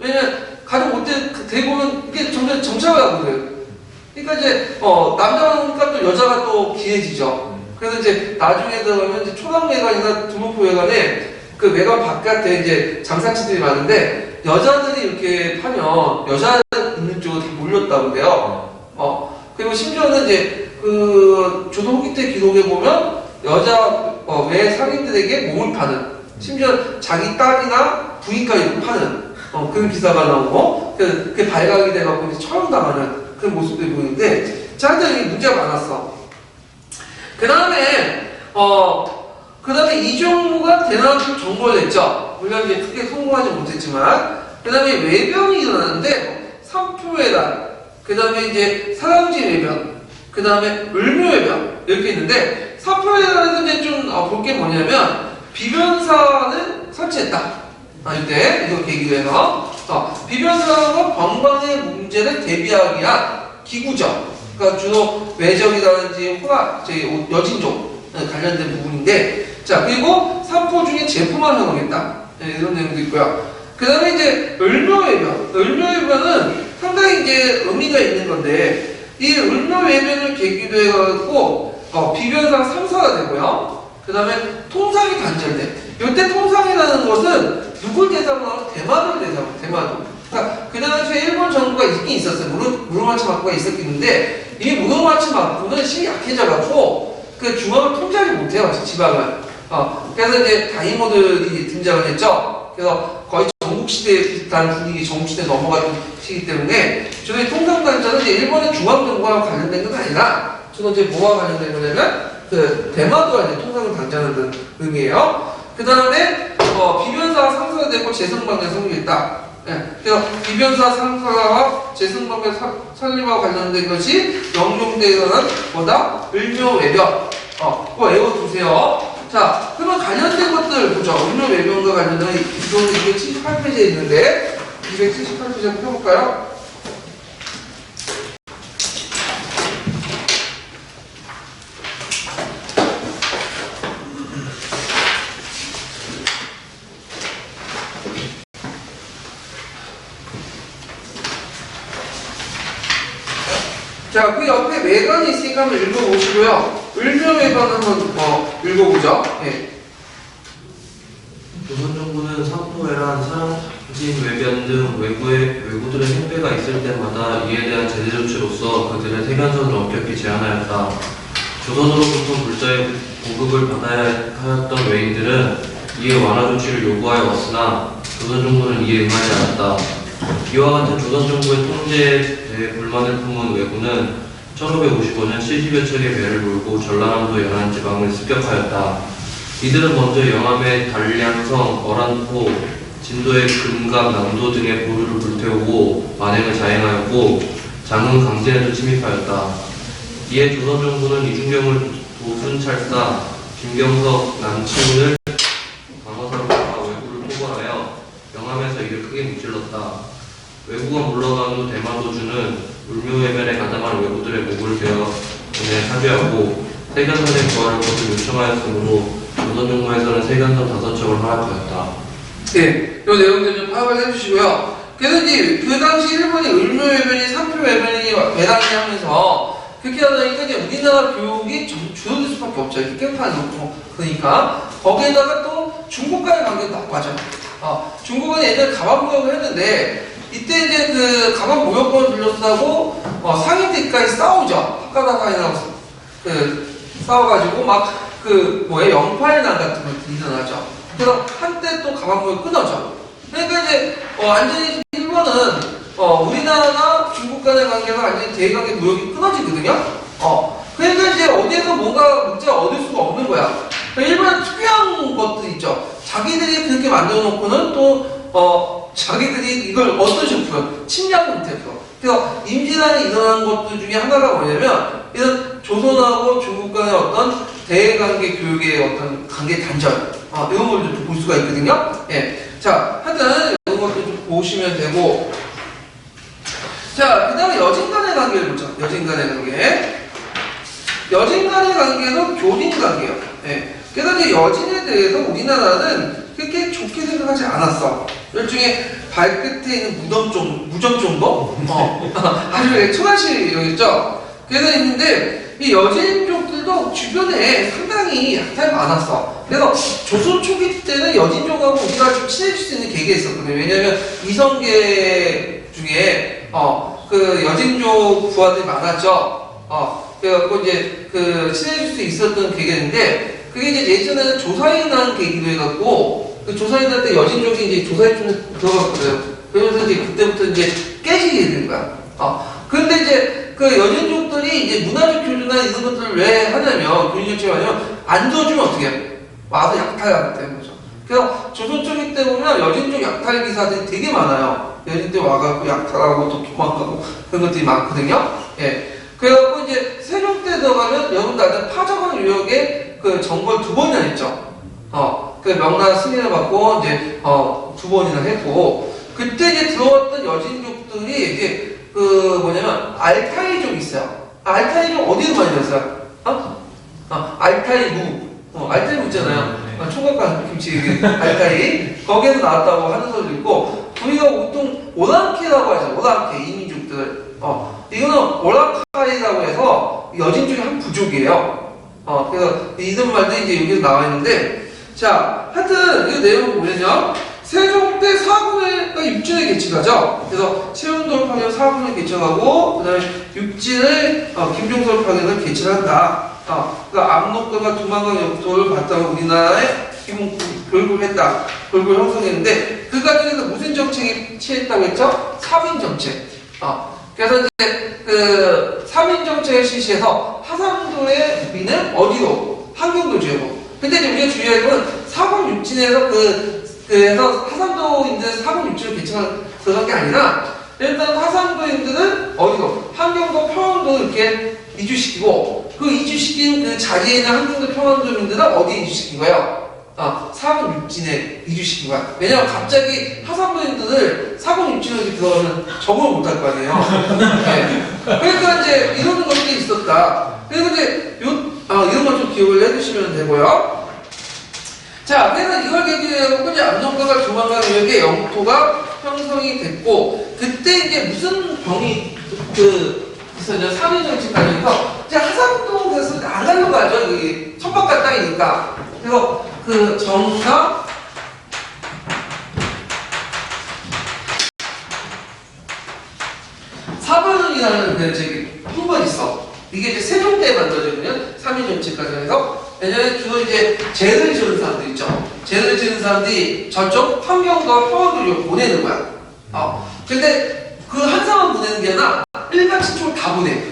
왜냐면 가족 못 데리고 오면 이게 점점 정착을 하고 그래요. 그러니까 이제, 남자만 오니까 또 여자가 또 귀해지죠. 그래서 이제 나중에 들어가면 이제 초당회관이나 두목포회관에 외관 바깥에 이제 장사치들이 많은데 여자들이 이렇게 파면 여자 있는 쪽으로 다 몰렸다고 그래요. 그리고 심지어는 이제 조선 후기 때 기록에 보면 여자 외 상인들에게 몸을 파는 심지어 자기 딸이나 부인까지 파는 그런 기사가 나오고 그게 발각이 돼갖고 이제 처형당하는 그런 모습들이 보이는데 자, 하여튼 이게 문제가 많았어. 그 다음에 이종무가 대나무를 정벌을 했죠. 물론 이제 크게 성공하지 못했지만, 그 다음에 외변이 일어났는데, 삼표회란, 그 다음에 이제 사랑지 외변, 그 다음에 을묘외변, 이렇게 있는데, 삼표회란에서 이제 좀 볼 게 뭐냐면, 비변사는 설치했다. 이때, 이거 계기로 해서, 비변사가 관광의 문제를 대비하기 위한 기구죠. 그러니까 주로 외적이라든지 여진족 관련된 부분인데 자, 그리고 삼포 중에 제품만 사용했다. 예, 이런 내용도 있고요. 그 다음에 이제 을묘외변. 을묘외변은 상당히 이제 의미가 있는 건데, 이 을묘외변을 계기로 해가지고, 비변상 3사가 되고요. 그 다음에 통상이 단절돼. 이때 통상이라는 것은 누굴 대상으로 하면 대마도를 대상으로, 대마도. 그러니까 그 당시에 일본 정부가 있긴 있었어요. 무로마치 막부가 있었는데, 이 무로마치 막부는 힘이 약해져갖고, 그 중앙을 통제하지 못해요, 지방을. 그래서 이제 다이모들이 등장을 했죠. 그래서 거의 전국시대에 비슷한 분위기, 전국시대에 넘어가는 시기 때문에, 저희 통상단자는 이제 일본의 중앙정부와 관련된 건 아니라, 주로 이제 뭐와 관련된 거냐면, 그 대마도가 이제 통상을 단자는 의미예요. 그 다음에 비변사 상사가 되고 재성방에 성립했다. 예, 그래서 비변사 상사와 재성방의 설립과 관련된 것이 영종대에 일어난 뭐다? 을묘외변. 그거 외워두세요. 자, 그러면 관련된 것들 보죠. 을묘외변과 관련된 이거는 278페이지에 있는데 278페이지 한번 펴볼까요? 자, 그 옆에 외관이 있으니까 한번 읽어보시고요. 을묘외관 한번 읽어보죠. 네. 조선정부는 삼포회란 사랑진 외변 등 외구들의 행배가 있을 때마다 이에 대한 제재 조치로서 그들의 세견선을 엄격히 제한하였다. 조선으로부터 물자의 보급을 받아야 하였던 외인들은 이에 완화 조치를 요구하여 왔으나 조선정부는 이에 응하지 않았다. 이와 같은 조선정부의 통제에 대해 불만을 품은 왜구는 1555년 70여 척의 배를 몰고 전라남도 연안 지방을 습격하였다. 이들은 먼저 영암의 단량성, 어란포, 진도의 금강, 남도 등의 보루를 불태우고 만행을 자행하였고 장흥 강진에도 침입하였다. 이에 조선정부는 이중경을 도순찰사, 김경석, 남치훈을 강화사로 잡아 왜구를 포괄하여 영암에서 이를 크게 무찔렀다. 외구가 물러간 후 대마도주는 을묘외변에 가담한 외구들의 목을 베어 전에 사죄하고 세견선의 부활을 거듭 요청하였으므로 조선정부에서는 세견선 5척을 허락하였다. 네, 이 내용들 좀 파악을 해주시고요. 그래서 이제 그 당시 일본이 을묘외변이 삼표외변이 배당이 하면서 그렇게 하다 보니까 이제 우리나라 교육이 줄어들 수밖에 없죠. 이렇게 깽판이 없고. 그러니까 거기에다가 또 중국과의 관계도 나빠져. 중국은 예전에 가방무역을 했는데 이때 이제 그 가방 무역권을 둘러싸고 상인들까지 싸우죠. 학가다사이나고 싸워가지고 막 영파의난 같은 것들이 일어나죠. 그래서 한때 또 가방 무역 끊어져. 그러니까 이제 완전히 일본은 우리나라나 중국 간의 관계가 완전히 대외관계 무역이 끊어지거든요. 그러니까 이제 어디에서 뭔가 문제가 얻을 수가 없는 거야. 일본은 특이한 것들 있죠. 자기들이 그렇게 만들어 놓고는 또 자기들이 이걸 얻고 싶어요. 침략을 못해서. 그래서 임진왜란이 일어난 것들 중에 하나가 뭐냐면 이런 조선하고 중국 간의 어떤 대외관계 교육의 어떤 관계 단절 이런 걸 좀 볼 수가 있거든요. 예. 자, 하여튼 이런 것도 좀 보시면 되고, 자, 그 다음에 여진 간의 관계를 보죠. 여진 간의 관계. 여진 간의 관계도 교린 관계예요. 예. 그래서 이제 여진에 대해서 우리나라는 그렇게 좋게 생각하지 않았어. 일종의 발끝에 있는 무덤 정도? 아주 초가시였죠. 그래서 있는데, 이 여진족들도 주변에 상당히 약탈이 많았어. 그래서 조선 초기 때는 여진족하고 우리가 좀 친해질 수 있는 계기가 있었거든요. 왜냐면 이성계 중에, 그 여진족 부하들이 많았죠. 그래갖고 이제 그 친해질 수 있었던 계기인데, 그게 이제 예전에는 조사인한 계기로 해갖고, 그 조사인한테 여진족이 이제 조사인 쪽에 들어갔거든요. 그러면서 이제 그때부터 이제 깨지게 된 거야. 근데 이제 그 여진족들이 이제 문화적 교류나 이런 것들을 왜 하냐면, 교류적 하냐면, 안 도와주면 어떻게 해요? 와서 약탈하게 되는 거죠. 그래서 조선 초기 때 보면 여진족 약탈 기사들이 되게 많아요. 여진족 와갖고 약탈하고 또 도망가고 그런 것들이 많거든요. 예. 그래갖고 이제 세종 때 들어가면 여러분들 아는 파저강 유역에 그 정벌 2번이나 했죠. 그 명나 승인을 받고 이제 2번이나 했고, 그때 이제 들어왔던 여진족들이 이제 그 뭐냐면 알타이족이 있어요. 알타이족 어디서 많이 들었어요? 알타이 무. 알짜리 있잖아요. 총각과 김치 알까이 거기에서 나왔다고 하는 소리도 있고 우리가 보통 오랑캐라고 하죠. 오랑캐 이민족들. 이거는 오랑카이라고 해서 여진 중에 한 부족이에요. 그래서 이런 말도 이제 여기서 나와 있는데 자 하여튼 이 내용은 뭐냐면 세종 때 4군을 육진을 개척하죠. 그래서 최운돌 파견 4군을 개척하고 그 다음에 육진을 김종설 파견을 개척한다. 그러니까 압록강과 두만강 영토를 바탕으로 우리나라에 기본 골고했다. 골고루 형성했는데 그 과정에서 무슨 정책이 취했다고 했죠? 3인 정책. 그래서 이제 그 3인 정책을 실시해서 하상도의 우리는 어디로? 한경도 지역으로. 근데 이제 우리가 주의할 건 4번 육진에서 그래서 하상도인들 4번 육진을 개척한 게 아니라 일단 하상도인들은 어디로? 한경도 평안도 이렇게 이주시키고 그 이주시킨 그 자리에 있는 한경도 평안도민들은 어디에 이주시킨 거예요? 4번 육진에 이주시킨 거야. 왜냐면 갑자기 하상도인들을 4번 육진으로 이렇게 들어가면 적응을 못할 거 아니에요. 네. 그러니까 이제 이런 것들이 있었다. 그리고 이제 이런 것 좀 기억을 해두시면 되고요. 자, 그래서 이걸 계기로 이제 압록강과 두만강 지역의 영토가 형성이 됐고 그때 이제 무슨 병이 있었냐 3인 정책 과정에서 이제 하상도에서 안 가려고 하죠. 여기 천박한 땅이니까. 그래서 그 정가 사반원이라는 그 저기 한번 있어. 이게 이제 세종 때 만들어지거든요. 3인 정책 과정에서. 왜냐면 주로 이제 죄를 지은 사람들 있죠. 죄를 지은 사람들이 저쪽 환경과 평화를 보내는 거야. 근데 그 한 사람 보내는 게 아니라 일가친족을 다 보내.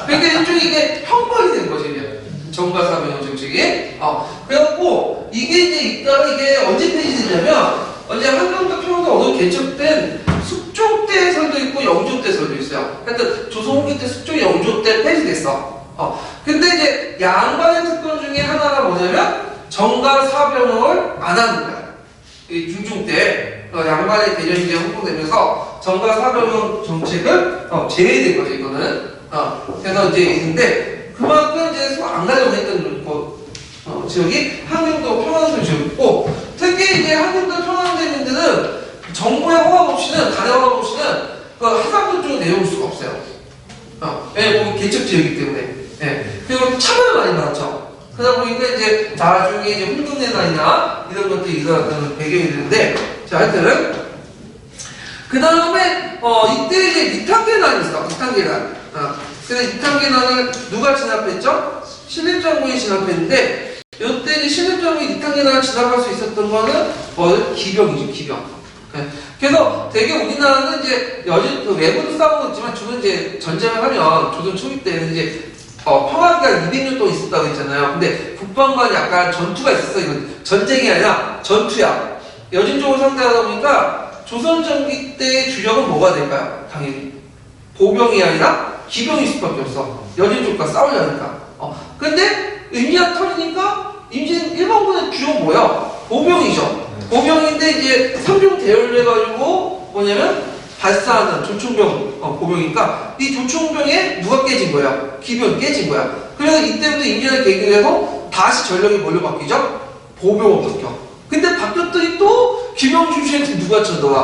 그러니까 일종의 이게 형벌이 된 거지, 이게. 정가사명 정책이. 그래갖고 이게 이제 있다가 이게 언제 폐지되냐면 언제 한경도 평화가 어느 개척된 숙종 때설도 있고 영조 때설도 있어요. 하여튼 조선 후기 때 숙종 영조 때 폐지됐어. 근데 이제 양반의 특권 중에 하나가 뭐냐면 정가 사병을 안 하는 거야. 이 중종 때 양반의 개념이 이제 확보되면서 정가 사병 정책을 제외된 거죠, 이거는. 그래서 이제 있는데 그만큼 이제 안 가려고 했던 지역이 한경도 평안도 지역이고 특히 이제 한경도 평안도민들은 정부의 허락 없이는 간의 허락 없이는 그 하상도 쪽으로 내려올 수가 없어요. 왜냐면 거기 개척 지역이기 때문에. 그리고 차별을 많이 받았죠. 그러다 보니까 이제 나중에 이제 훈련회나 이런 것들이 일어났던 배경이 되는데, 자, 하여튼. 그 다음에, 이때 이제 이탄계난이 있어. 이탄계난. 그래서 이탄계난을 누가 진압했죠? 신림장군이 진압했는데, 이때 이제 신림장군이 이탄계난을 진압할 수 있었던 거는 기병이죠, 기병. 그래서 되게 우리나라는 이제 외부도 싸우고 있지만 주로 이제 전쟁을 하면 조선 초기 때는 이제 평화기가 200년 동안 있었다고 했잖아요. 근데 국방만 약간 전투가 있었어. 이건 전쟁이 아니라 전투야. 여진족을 상대하다 보니까 조선 전기 때의 주력은 뭐가 될까요? 당연히 보병이 아니라 기병일 수밖에 없어. 여진족과 싸우려니까. 근데 임진왜란 터지니까 일본군의 주력은 뭐야? 보병이죠. 보병인데 이제 3종 대열을 해가지고 뭐냐면 발사하는 조총병 보병이니까 이 조총병에 누가 깨진 거야? 기병이 깨진 거야. 그래서 이때부터 임진왜란을 계기로 해서 다시 전력이 뭘로 바뀌죠? 보병으로 바뀌어. 근데 바뀌었더니 또 기병 출신한테 누가 쳐들어와?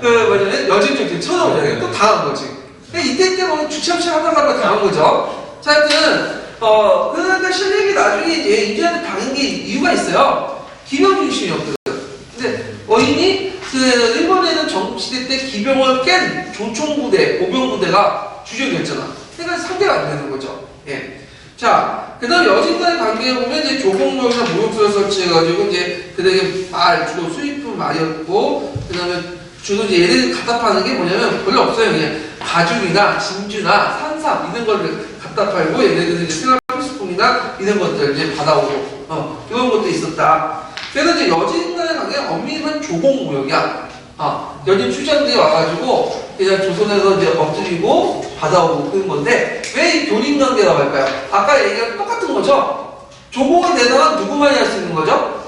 뭐냐면 여진족들 쳐들어오잖아요. 또 당한 거지. 이때 보면 주참치 하다가 당한 거죠. 자, 하여튼 그러니까 실력이 나중에 이제 임진왜란을 당한 게 이유가 있어요. 기병 중심이었거든. 근데 이미 그 일본에는 정시대 때 기병을 깬 조총부대, 보병부대가 주력이었잖아. 그러니까 상대가 안 되는 거죠. 자, 그 다음 여진과의 관계에 보면 이제 조공목이나 모욕소를 설치해가지고 이제 그들에게 주로 수입품 말이었고, 그 다음에 주로 이제 얘네들 갖다 파는 게 뭐냐면 별로 없어요. 그냥 가죽이나 진주나 산삼 이런 거를 갖다 팔고 얘네들은 이제 생활 필수품이나 이런 것들 이제 받아오고, 이런 것도 있었다. 그래서 이제 여진과의 관계는 엄밀한 조공무역이야. 여진 출장들이 와가지고 그냥 조선에서 이제 엎드리고 받아오고 그런 건데 왜 이 교린관계라고 할까요? 아까 얘기랑 똑같은 거죠. 조공에 대해서는 누구만이 할 수 있는 거죠?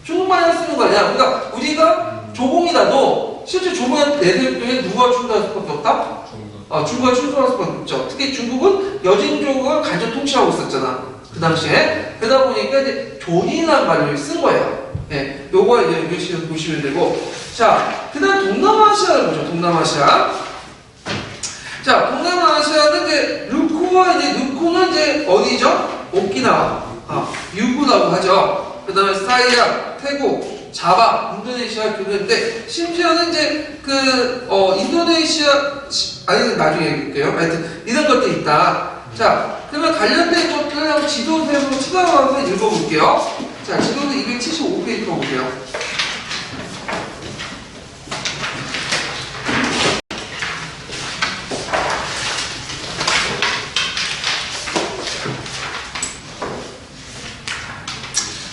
중국만이 할 수 있는 거 아니야. 그러니까 우리가 조공이라도 실제 조공한테 내들 중에 누가 충돌할 수밖에 없다? 중국가 충돌할 수밖에 없죠. 특히 중국은 여진족을 간접 통치하고 있었잖아. 그 당시에. 그러다 보니까 이제 존이라는 말을 쓴 거예요. 예, 요거 이제 응급실에서 보시면 되고. 자, 그 다음 동남아시아를 보죠. 동남아시아. 자, 동남아시아는 이제 루코는 이제 어디죠? 오키나와, 유구라고 하죠. 그 다음에 사이약, 태국, 자바, 인도네시아 교류인데, 심지어는 이제 인도네시아, 나중에 얘기할게요. 하여튼, 이런 것도 있다. 자, 그러면 관련된 것들을 한번 지도세로 찾아가서 읽어볼게요. 자, 지도세 275페이지 볼게요.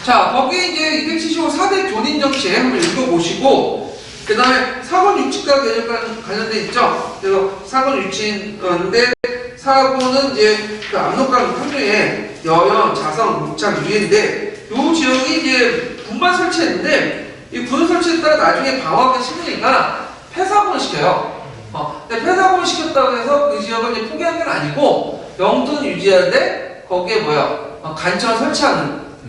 자, 거기 이제 275 4대 교린 정책 한번 읽어보시고, 그 다음에 사본 유치과 개념과 관련돼 있죠? 그래서 사본 유치인데, 사본은 이제 그 압록강 편중에 여연, 자성, 목착, 유해인데, 요 지역이 이제 군만 설치했는데, 이 군 설치했다가 나중에 방어하기 싫으니까 폐사본을 시켜요. 근데 폐사본을 시켰다고 해서 그 지역을 이제 포기한 건 아니고, 영토는 유지하는데, 거기에 간첩을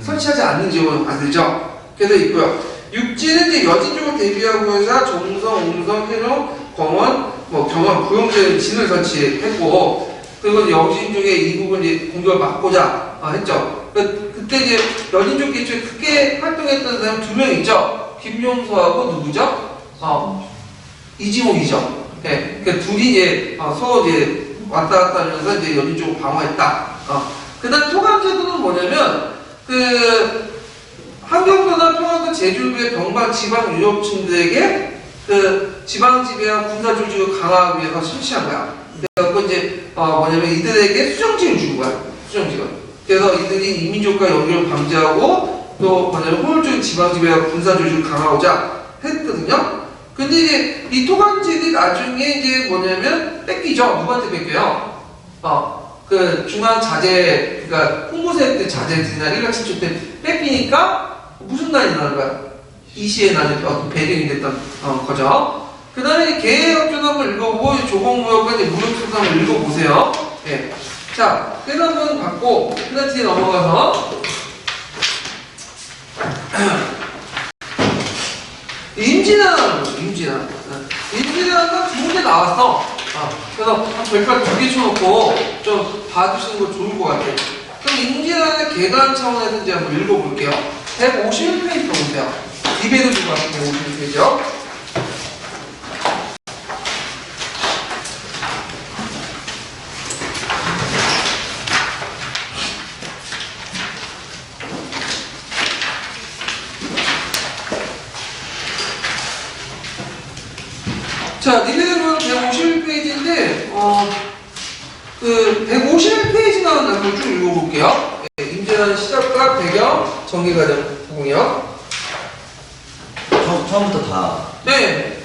설치하지 않는 지역으로 만들죠. 그래서 있고요. 육지는 이제 여진 쪽을 대비하고 해서 종성, 옹성, 해룡, 광원, 경원, 부용제는 진을 설치했고, 그리고 여진 쪽에 이 부분 이제 공격을 막고자 했죠. 그때 이제 여진 쪽 기초에 크게 활동했던 사람 2명 있죠. 김용서하고 누구죠? 이지옥이죠. 네, 그 둘이 이제 서로 이제 왔다 갔다 하면서 이제 여진 쪽을 방어했다. 그 다음 토감제도는 뭐냐면, 한경도나 평안도 제주도의 병방 지방 유럽층들에게 지방 지배와 군사 조직을 강화하기 위해서 실시한 거야. 그래서 이제 이들에게 수정직을 준 거야. 수정직을. 그래서 이들이 이민족과 연결을 방지하고 또 효율적인 지방 지배와 군사 조직을 강화하고자 했거든요. 근데 이제 이 토감지들이 나중에 이제 뺏기죠. 누구한테 뺏겨요? 중앙 자재, 그러니까 홍보세 때 자재들이나 일각신축 때 뺏기니까 무슨 난이 나는 거야? 이시에 나는 어떤 배경이 됐던 거죠. 그 다음에 계획협조도 한번 읽어보고 조공무역과 이제 무역수도 한번 읽어보세요. 예. 자, 그래서 한번 받고 그 다음 뒤에 넘어가서 임진왜란가 두 문제 나왔어. 그래서 한 별표 2개 쳐놓고 좀 봐주시는 거 좋을 것 같아요. 그럼 임진왜란의 개간 차원에서 이제 한번 읽어볼게요. 151페이지 보세요. 입에도 주고 가서 151페이지요. 자, 니네들은 151페이지인데, 151페이지 나온 단을 쭉 읽어볼게요. 임진왜란 시작과 배경, 전개과정, 부공이요. 처음부터 다. 네.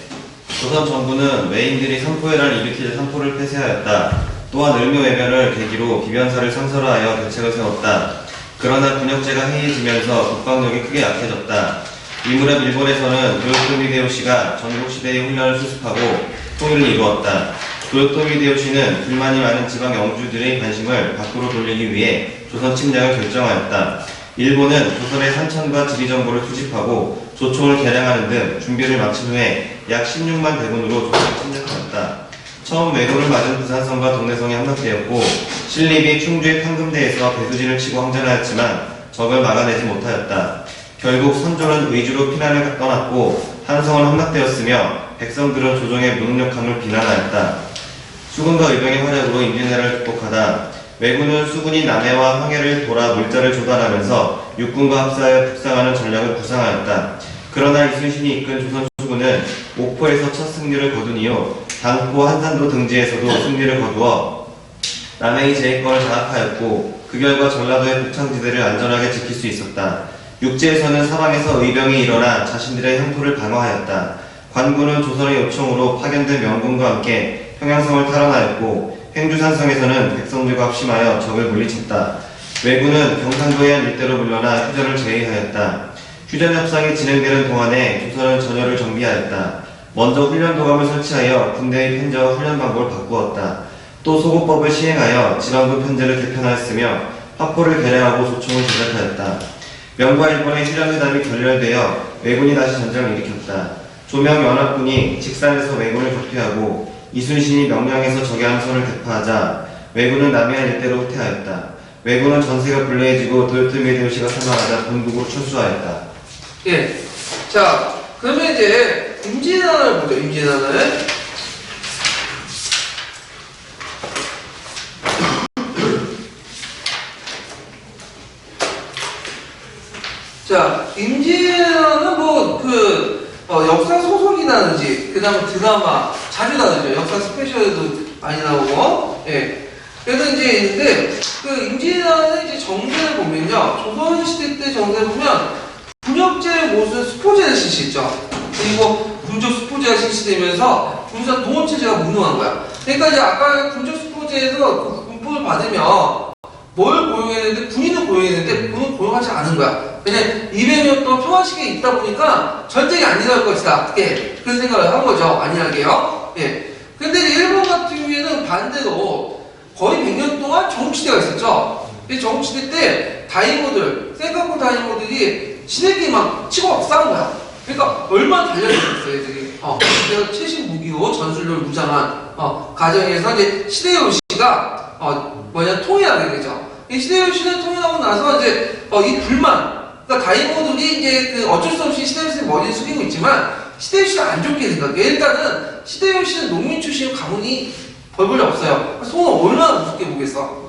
조선 정부는 외인들이 삼포해란을 일으킬 삼포를 폐쇄하였다. 또한 을묘해변을 계기로 비변사를 상설화하여 대책을 세웠다. 그러나 군역제가 해이해지면서 국방력이 크게 약해졌다. 이 무렵 일본에서는 도요토미 히데요시가 전국시대의 훈련을 수습하고 통일을 이루었다. 도요토미 히데요시는 불만이 많은 지방 영주들의 관심을 밖으로 돌리기 위해 조선 침략을 결정하였다. 일본은 조선의 산천과 지리정보를 수집하고 조총을 개량하는 등 준비를 마친 후에 약 16만 대군으로 조선을 침략하였다. 처음 왜군을 맞은 부산성과 동래성이 함락되었고 신립이 충주의 판금대에서 배수진을 치고 항전하였지만 적을 막아내지 못하였다. 결국 선조는 의주로 피난을 떠났고 한성은 함락되었으며 백성들은 조정의 무능력함을 비난하였다. 수군과 의병의 활약으로 임진왜란을 극복하다 왜군은 수군이 남해와 황해를 돌아 물자를 조달하면서 육군과 합사하여 북상하는 전략을 구상하였다. 그러나 이순신이 이끈 조선 수군은 옥포에서 첫 승리를 거둔 이후 당포 한산도 등지에서도 승리를 거두어 남해의 제해권을 장악하였고 그 결과 전라도의 북창지대를 안전하게 지킬 수 있었다. 육지에서는 사방에서 의병이 일어나 자신들의 향토를 방어하였다. 관군은 조선의 요청으로 파견된 명군과 함께 평양성을 탈환하였고 횡주산성에서는 백성들과 합심하여 적을 물리쳤다. 왜군은 경상도 해안 일대로 물러나 휴전을 제의하였다. 휴전 협상이 진행되는 동안에 조선은 전열을 정비하였다. 먼저 훈련도감을 설치하여 군대의 편제와 훈련 방법을 바꾸었다. 또 소고법을 시행하여 지방군 편제를 개편하였으며 화포를 개량하고 소총을 제작하였다. 명과 일본의 휴전회담이 결렬되어 왜군이 다시 전쟁을 일으켰다. 조명 연합군이 직산에서 왜군을 격퇴하고 이순신이 명량에서 적의 함선을 대파하자 왜군은 남해안 일대로 후퇴하였다. 왜군은 전세가 불리해지고 도요토미 히데요시가 사망하자 본국으로 철수하였다. 예. 자, 그러면 이제 임진왜란을 보죠. 임진왜란을. 자, 임진왜란은 뭐 역사 소설이라든지 그다음에 드라마 자주 나오죠. 역사 스페셜도 많이 나오고. 예. 그래서 이제 있는데 그 임진왜란의 이제 정세를 보면요. 조선 시대 때 정세를 보면 군역제의 모습 수포제를 실시했죠. 그리고 군적 수포제가 실시되면서 군사 동원체제가 무능한 거야. 그러니까 이제 아까 군적 수포제에서 그 군포를 받으면 뭘 고용했는데 군인을 고용했는데 군은 고용하지 않은 거야. 그냥 200년 동안 평화시기에 있다 보니까 전쟁이 안 일어날 것이다. 예. 그런 생각을 한 거죠. 안일하게요. 예. 근데 이제 일본 같은 경우에는 반대로 거의 100년 동안 정치대가 있었죠. 이 정치대 때 다이모들, 센카쿠 다이모들이 지네끼리 막 치고 막 싸운 거야. 그러니까 얼마나 달려있었어요, 애들이. 그래서 최신 무기로 전술로 무장한 가정에서 이제 시데요시가 통일하게 되죠. 이 시데요시는 통일하고 나서 이제 이 불만, 그러니까 다이모들이 이제 어쩔 수 없이 시데요시 머리를 숙이고 있지만 시데요시가 안 좋게 생각해. 일단은 시데요시는 농민 출신 가문이 벌벌이 없어요. 손을 얼마나 무섭게 보겠어.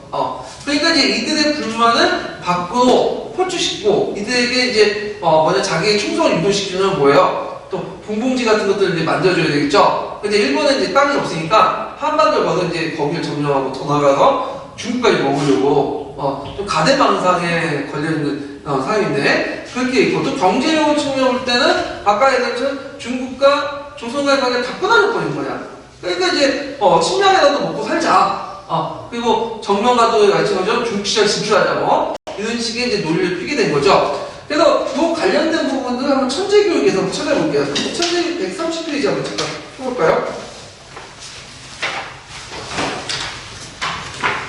그러니까 이제 이들의 불만을 밖으로 포출시키고 이들에게 이제 자기의 충성을 유도시키는 뭐예요? 또 봉봉지 같은 것들을 이제 만들어줘야 되겠죠. 근데 일본은 이제 땅이 없으니까 한반도를 가서 이제 거기를 점령하고 더 나가서 중국까지 먹으려고 좀 가대망상에 걸려있는 사람인데 그렇게 있고 또 경제력을 측면을 볼 때는 아까 얘기했던 중국과 조선과의 관계가 다 끊어져버린 거야. 그러니까 이제 식량이라도 먹고 살자. 그리고 정명가도에 같이 거죠. 중국시장 진출하자고 이런 식의 이제 논리를 피게 된 거죠. 그래서 이 관련된 부분들 한번 천재교육에서 한번 찾아볼게요. 천재교육 130페이지 한번 잠깐 해볼까요?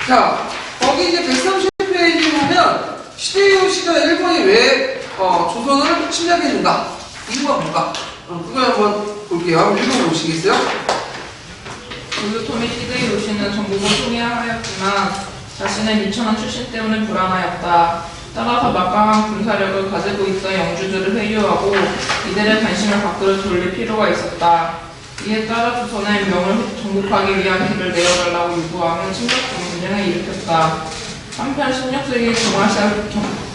자, 거기 이제 130페이지 보면 시데요시가 일본이 왜 조선을 침략해준다. 이유가 뭔가? 그걸 한번 볼게요. 한번 읽어보시겠어요? 도요토미 히데요시는 전국을 통일하였지만 자신의 미천한 출신 때문에 불안하였다. 따라서 막강한 군사력을 가지고 있어 영주들을 회유하고 이들의 관심을 밖으로 돌릴 필요가 있었다. 이에 따라 조선의 명을 정복하기 위한 길을 내어달라고 요구하며 침략 전쟁을 일으켰다. 한편 16세기 중아시아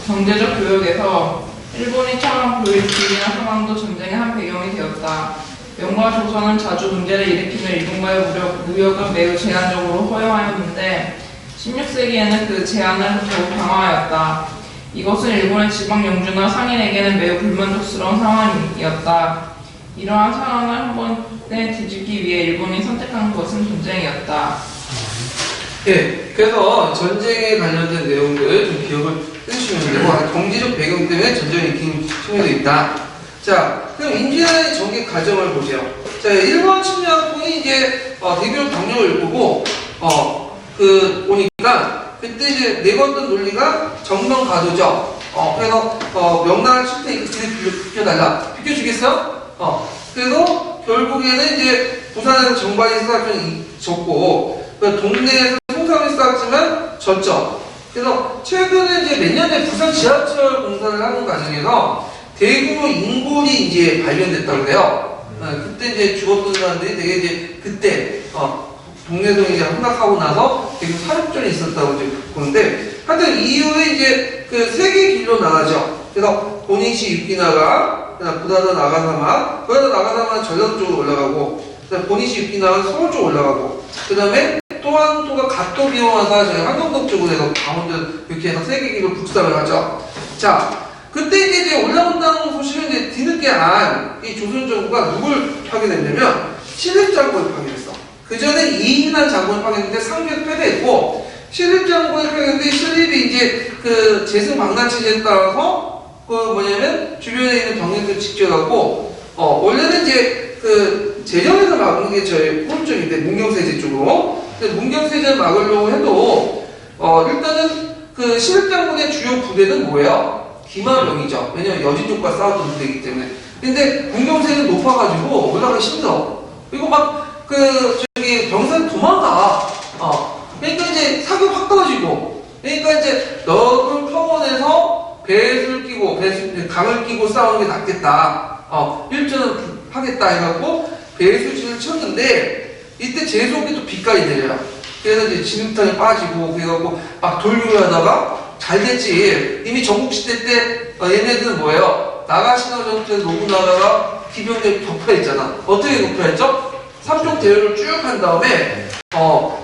경제적 교역에서 일본이 처음 교육기이나 상황도 전쟁의 한 배경이 되었다. 명과 조선은 자주 문제를 일으키며 일본과의 무역을 매우 제한적으로 허용하였는데 16세기에는 그 제한을 더욱 강화하였다. 이것은 일본의 지방 영주나 상인에게는 매우 불만족스러운 상황이었다. 이러한 상황을 한 번에 뒤집기 위해 일본이 선택한 것은 전쟁이었다. 예, 그래서 전쟁에 관련된 내용들 좀 기억을 해주시면 되고 경제적 배경 때문에 전쟁이 일으킨 측면도 있다. 자, 그럼 임진왜란의 전개 과정을 보세요. 자, 일본 침략군이 이제 대규모 병력을 일구고 보니까 그때 이제 내걸던 논리가 정명가도죠. 그래서 명나라 실태 비켜달라. 비켜주겠어요? 그래서 결국에는 이제 부산에서 정발이 수락전이 졌고 동네에서 통상이 수락지만 졌죠. 그래서 최근에 이제 몇 년 전에 부산 지하철 공사를 하는 과정에서 대규모 인골이 이제 발견됐다고 그래요. 그때 이제 죽었던 사람들이 되게 이제 그때 동네동이 이제 함락하고 나서 되게 사륙전이 있었다고 이제 보는데 하여튼 이후에 이제 그 세계 길로 나가죠. 그래서 보니시 유키나가 그다음 부다다 나가사마, 부다다 나가사마는 전라도 쪽으로 올라가고 그다음 보니시 유키나가 서울 쪽으로 올라가고 그다음에 또 한 도가 가토 비오마사 저희 한경동 쪽으로 해서 강원도 이렇게 해서 세계 길로 북상을 하죠. 자. 그때 이제 올라온다는 소식을 이제 뒤늦게 안 이 조선 정부가 누굴 파견했냐면 신립 장군을 파견했어. 그 전에 이인한 장군을 파견했는데 상비를 패배했고 신립 장군을 파견했는데 신립이 이제 그 재승 방난 체제에 따라서 주변에 있는 병력들을 직결하고 원래는 이제 그 재정에서 막는 게 저희 오른쪽인데 문경세제 쪽으로. 근데 문경세제를 막으려고 해도 일단은 그 신입장군의 주요 부대는 뭐예요? 기마병이죠. 왜냐면 여진족과 싸웠던 부대이기 때문에. 근데 공격세는 높아가지고 올라가기 힘들어. 그리고 막 병사들 도망가. 그러니까 이제 사격 확 떨어지고. 그러니까 이제 넓은 평원에서 배를 끼고 강을 끼고 싸우는 게 낫겠다. 일전은 하겠다 해갖고 배수진을 쳤는데 이때 재수없게 또 비까지 내려요. 그래서 이제 진흙탕에 빠지고 그래갖고 막 돌기로 하다가 잘 됐지. 이미 전국시대 때 얘네들은 뭐예요? 나가시나 전투에 노부나가가 기병대 격파했잖아. 어떻게 격파했죠? 3종 대열을 쭉 한 다음에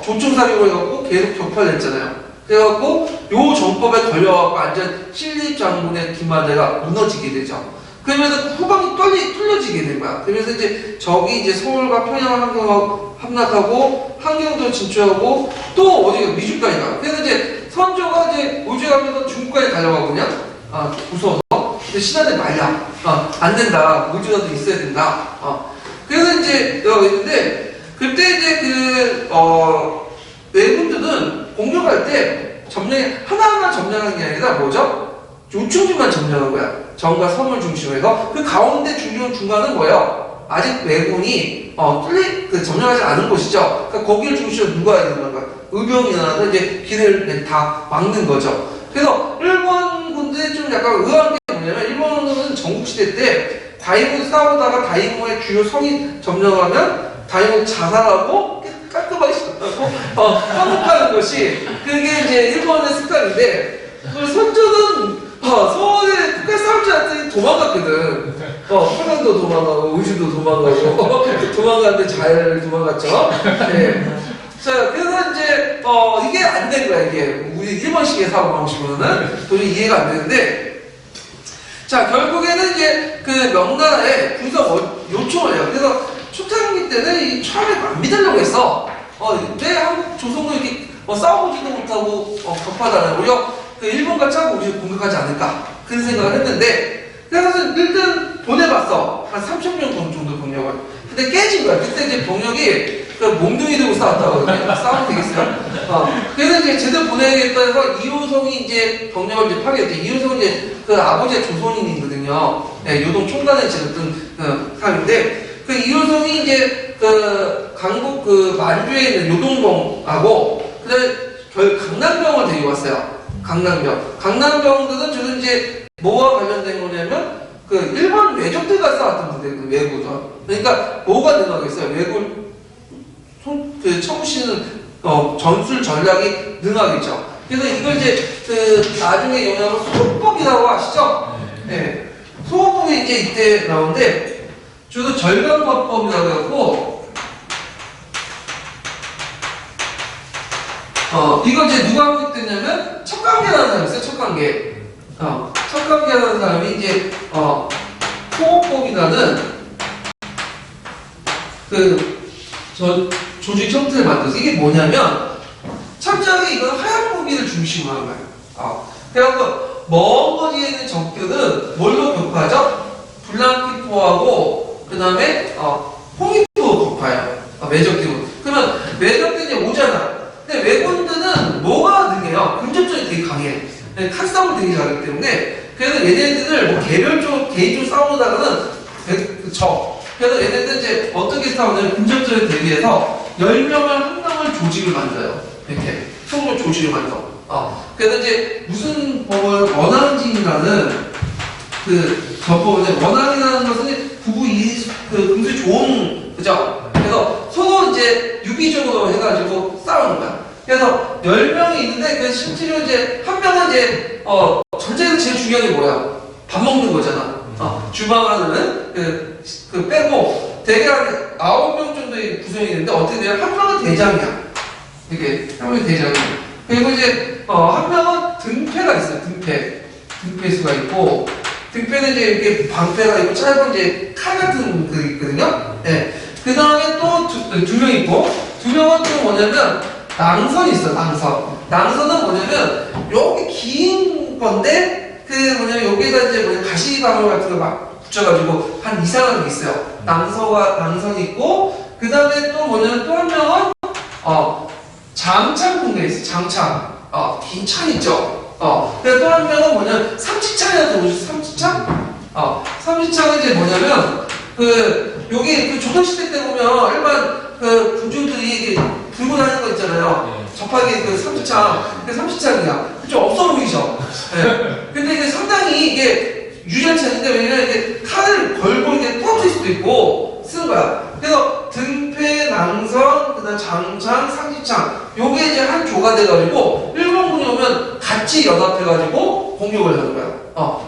조총사령을 해갖고 계속 격파를 했잖아요. 그래갖고 요 전법에 걸려갖고 완전 신립장군의 기마대가 무너지게 되죠. 그러면서 후방이 뚫려지게 된 거야. 그래서 이제 적이 이제 서울과 평양 함경하고 함락하고 함경도 진출하고 또 어디가 미주까지 가. 그래서 이제 선조가 이제 우주하면서 중국까지 달려가거든요. 무서워서. 근데 신하들 말려. 안 된다. 우주라도 있어야 된다. 그래서 이제 있는데 그때 이제 왜군들은 공격할 때 하나하나 점령하는 게 아니라 뭐죠? 요충지만 점령한 거야. 정과 섬을 중심으로 해서 그 가운데 중간은 뭐예요? 아직 왜군이 점령하지 않은 곳이죠. 그러니까 거기를 중심으로 누가 해야 되는 거야? 의병이 나와서 이제 길을 다 막는 거죠. 그래서 일본 군들이 좀 약간 의아한 게 뭐냐면 일본은 전국시대 때 다이군 싸우다가 다이군의 주요 성이 점령하면 다이군 자살하고 깔끔하게 화목하는 것이 그게 이제 일본의 습관인데 선조는 서울에 끝까지 싸울 줄 알았더니 도망갔거든. 평양도 도망가고 의주도 도망가고 도망갔는데 잘 도망갔죠. 네. 자, 그래서 이제 이게 안 된 거야. 이게 우리 일본식의 사고 방식으로는 도저히 이해가 안 되는데, 자 결국에는 이제 그 명나라에 군사 요청을 해요. 그래서 초창기 때는 이 처음에 안 믿으려고 했어. 왜 한국 조선도 이렇게 싸워보지도 못하고 격파다는 오히려 그 일본같이 하고 우리를 공격하지 않을까 그런 생각을 했는데, 그래서 일단 보내봤어. 한 3,000명 정도 병력을. 근데 깨진 거야. 그때 이제 병력이 그 몽둥이 들고 싸웠다고 하거든요. 싸우면 되겠어요? 그래서 이제 제대로 보내야겠다 해서 이효성이 이제 병력을 이제 파괴했지. 이효성은 이제 그 아버지가 조선인이거든요. 네, 요동 총관을 지냈던 사람인데, 그 이효성이 이제 그 강북 그 만주에 있는 요동봉하고 그다음에 강남병을 데리고 왔어요. 강남병들은 주로 이제 뭐와 관련된 거냐면 그 일본 외적들과 싸웠던 부대거든요. 왜구죠. 그러니까 뭐가 능하겠어요? 왜구 그 청씨는 전술 전략이 능하겠죠. 그래서 이걸 이제 그 나중에 영향으로 소호법이라고 아시죠? 네. 소호법이 이제 이때 나오는데 주로 절강화법이라고 해갖고 이거 이제 누가 하겠다냐면 척관계라는 사람이 있어요. 척관계. 척관계라는 사람이 이제 소호법이라는 그 조직 형태를 만들어서 이게 뭐냐면 철저하게 이건 하얀 무기를 중심으로 하는 거예요. 그래갖고 먼 거리에 있는 적들은 뭘로 격파하죠? 블랑키포하고 그 다음에 홍익도 격파해요. 외적들은. 그러면 외적들이 오잖아. 근데 왜군들은 뭐가 능해요? 근접전이 되게 강해. 칼싸움을 되게 잘하기 때문에 그래서 얘네들을 뭐 개인적으로 싸우다가는 그래서 얘네들 이제 어떻게 싸우냐면 근접전에 대비해서 10명을 한 명을 조직을 만들어요. 이렇게 총으로 조직을 만들어. 그래서 이제 무슨 법을 원앙진이라는 그 전법인데, 원앙이라는 것은 부부 굉장히 좋은 그죠? 그래서 서로 이제 유기적으로 해가지고 싸우는 거야. 그래서 10명이 있는데 그 실제로 이제 한 명은 이제 전쟁에서 제일 중요한 게 뭐야? 밥 먹는 거잖아. 주방 안에는 그 빼고 대개 한 9명 정도의 구성이 있는데 어떻게 돼요? 한 명은 대장이야. 이게 한 명이 대장이야. 그리고 이제 한 명은 등패가 있어요. 등패수가 있고, 등패는 이제 이렇게 방패가 있고 짧은 이제 칼 같은 그 있거든요. 네. 그 다음에 또 두 명 있고, 두 명은 또 뭐냐면 낭선이 있어요. 낭선은 뭐냐면 여기 긴 건데 그 뭐냐면 여기에다 이제 가시방울 같은 거 막 붙여가지고 한 이상한 게 있어요. 낭선이 있고, 그 다음에 또 뭐냐면 또 한 명은 장창 군대 있어요. 장창. 긴 창 있죠. 그래서 또 한 명은 뭐냐면 삼지창이라고 들어보셨어요? 삼지창? 삼지창은 이제 뭐냐면 요게 조선시대 때 보면 일반 군주들이 들고 다니는 거 있잖아요. 접하기 삼지창. 그 삼지창이야. 좀 없어 보이죠? 네. 근데 이게 상당히 이게 유리하지 않은데 왜냐면 이게 칼을 걸고 이게 부러질 수도 있고 쓰는 거야. 그래서 등패, 낭선, 그다음 장창, 상지창 요게 이제 한 조가 돼가지고 일본군이 오면 같이 연합해가지고 공격을 하는 거야.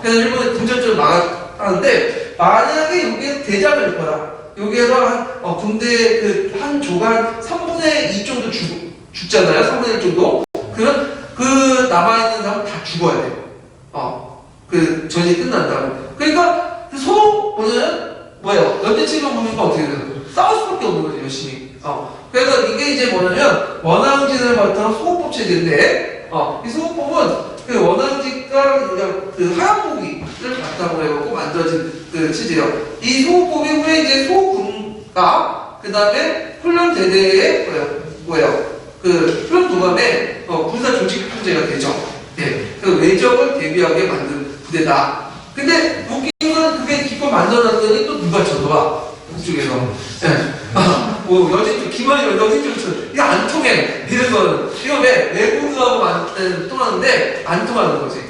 그래서 일본이 군전적으로 막았는데 만약에 요게 대장일 거야. 여기에서 군대 한 조가 3분의 2 정도 죽잖아요. 3분의 1 정도. 그럼 남아있는 사람 다 죽어야 돼요. 전이 끝난 다음에. 그러니까 뭐예요? 연대체가 보니까 어떻게 돼요? 싸울 수밖에 없는 거죠, 열심히. 그래서 이게 이제 뭐냐면, 원앙진을 바탕으로 소호법 체제인데, 이 소호법은 원앙직과 하얀무기를 바탕으로 해갖고 만들어진 체제예요. 이 소호법이 후에 이제 소군과, 그 다음에 훈련대대의 훈련 도감에 군사 조직 형제가 되죠. 네. 외적을 대비하게 만든 부대다. 근데 웃긴 건 그게 기껏 만들어놨더니 또 누가 쳐들어와. 북쪽에서. 네. 여진쪽, 김원희 여진쪽, 이거 안 통해. 이런 거는. 이거 왜 외국하고 통하는데 안 통하는 거지.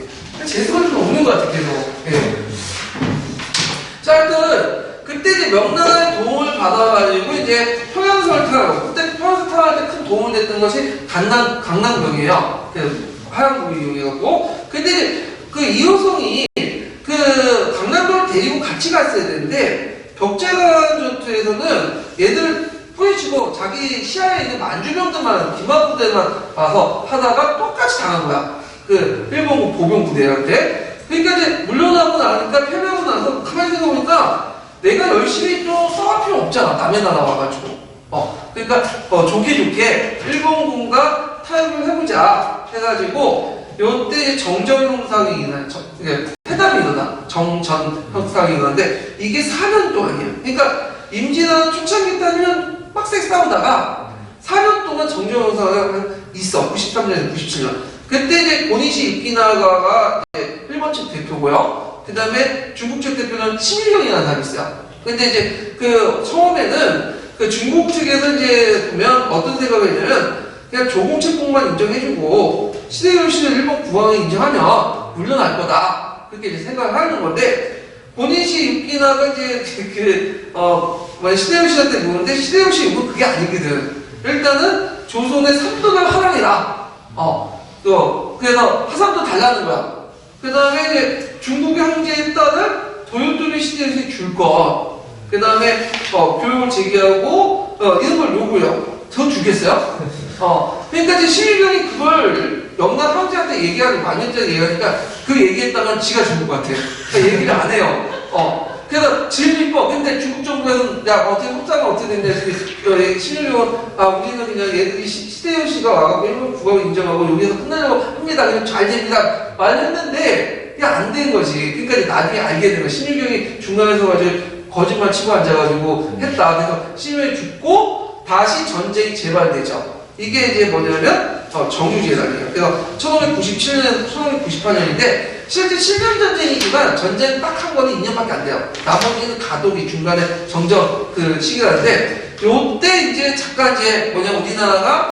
재수가 좀 없는 것 같아, 계속. 네. 자, 하여튼, 그때 이제 명나라의 도움을 받아가지고 이제 평양성을 탈하고, 그때 평양성 탈할 때 큰 도움을 됐던 것이 강남경이에요. 하얀국이 이용해갖고. 근데 이호성이 강남경을 데리고 같이 갔어야 되는데, 벽제관 전투에서는 얘들 뿌리치고 자기 시야에 있는 만주병들만, 기마부대만 와서 하다가 똑같이 당한 거야. 일본군 보병 부대한테. 그러니까 이제 물러나고 나니까 패배하고 나서 가만히 생각해보니까 내가 열심히 또 써갈 필요 없잖아. 남의 나라 와가지고. 그러니까 좋게 일본군과 타협을 해보자 해가지고 요때 정전 형상이 회담이 일어나. 정전 형상이 일어나는데 이게 4년 동안이에요. 그러니까 임진왜란 초창기 때는 빡세게 싸우다가 4년 동안 정전 형상이 있어. 93년에서 97년. 그때 이제 고니시 유키나가가 일본 측 대표고요. 그 다음에 중국 측 대표는 친일경이라는 사람이 있어요. 근데 이제 처음에는 중국 측에서 이제 보면 어떤 생각을 했냐면 그냥 조공채국만 인정해주고 시대요시를 일본 국왕이 인정하면 물러날 거다. 그렇게 이제 생각을 하는 건데 고니시 유키나가 이제 시대요시한테 묻는데 시대요시 이건 그게 아니거든. 일단은 조선의 3도를 하랑이라. 그래서 하산도 달라는 거야. 그 다음에 이제 중국의 황제의 딸을 도요토미 시대에서 줄 것. 그 다음에 교육을 제기하고 이런 걸 요구해요. 더 주겠어요? 그러니까 이제 신일경이 그걸 명나라 황제한테 얘기하고 만년짜리 얘기하니까 그 얘기했다간 지가 죽을 것 같아. 그러니까 얘기를 안 해요. 그래서 질리법. 근데 중국 정부에서는 야 어떻게 협상은 어떻게 됐냐. 신일경은 우리는 그냥 얘들이 시대요시가 와갖고 일본 국왕을 인정하고 여기서 끝나려고 합니다. 그냥 잘 됩니다. 말했는데 이게 안 된 거지. 그러니까 이제 나중에 알게 된 거야. 신일경이 중간에서 가지고 거짓말 치고 앉아가지고 했다. 그래서 신일경이 죽고 다시 전쟁이 재발되죠. 이게 이제 뭐냐면 정유재단이에요. 그래서 1597년, 1598년인데 실제 7년 전쟁이지만 전쟁 딱 한 거는 2년밖에 안 돼요. 나머지는 가독이 중간에 정전 시기라는데 요때 이제 잠깐 이제 우리나라가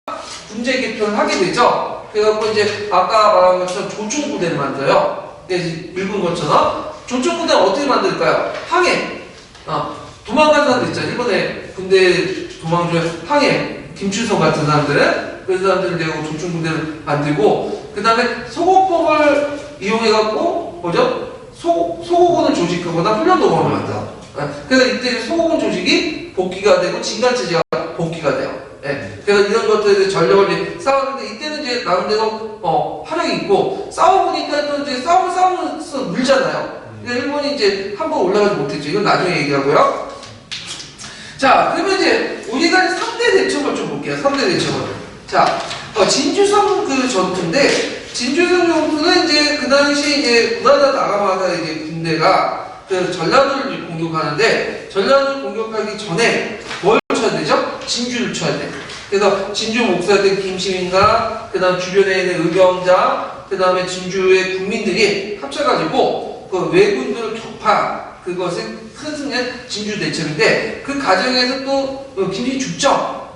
군제 개편을 하게 되죠. 그래갖고 이제 아까 말한 것처럼 조총부대를 만들어요. 읽은 것처럼 조총부대는 어떻게 만들까요? 항해. 도망간 사람들 있잖아요. 일본에 군대 도망 중에 항해. 김춘성 같은 사람들은 그 사람들을 내고 조총부대를 만들고 그 다음에 소고법을 이용해갖고 소고군을 조직하거나 훈련도감을 만들어. 그래서 이때 소고군 조직이 복귀가 되고 진간체제가 복귀가 돼요. 그래서 이런 것들에 전력을 싸우는데 이때는 이제 나름대로 활약이 있고 싸워보니까 또 이제 싸우면서 물잖아요. 그러니까 일본이 이제 한 번 올라가지 못했죠. 이건 나중에 얘기하고요. 자, 그러면 이제 우리가 3대 대첩을 좀 볼게요. 3대 대첩을. 자, 진주성 전투인데, 진주성 전투는 이제 그 당시 이제 구나다 나가마다 이제 군대가 전라도를 공격하는데, 전라도를 공격하기 전에 뭘 쳐야 되죠? 진주를 쳐야 돼. 그래서 진주 목사들 김시민과, 그 다음 주변에 있는 의경자, 그 다음에 진주의 국민들이 합쳐가지고 그 왜군들을 격파 그것의 큰 승리는 진주 대첩인데 그 과정에서 또 김진이 죽죠.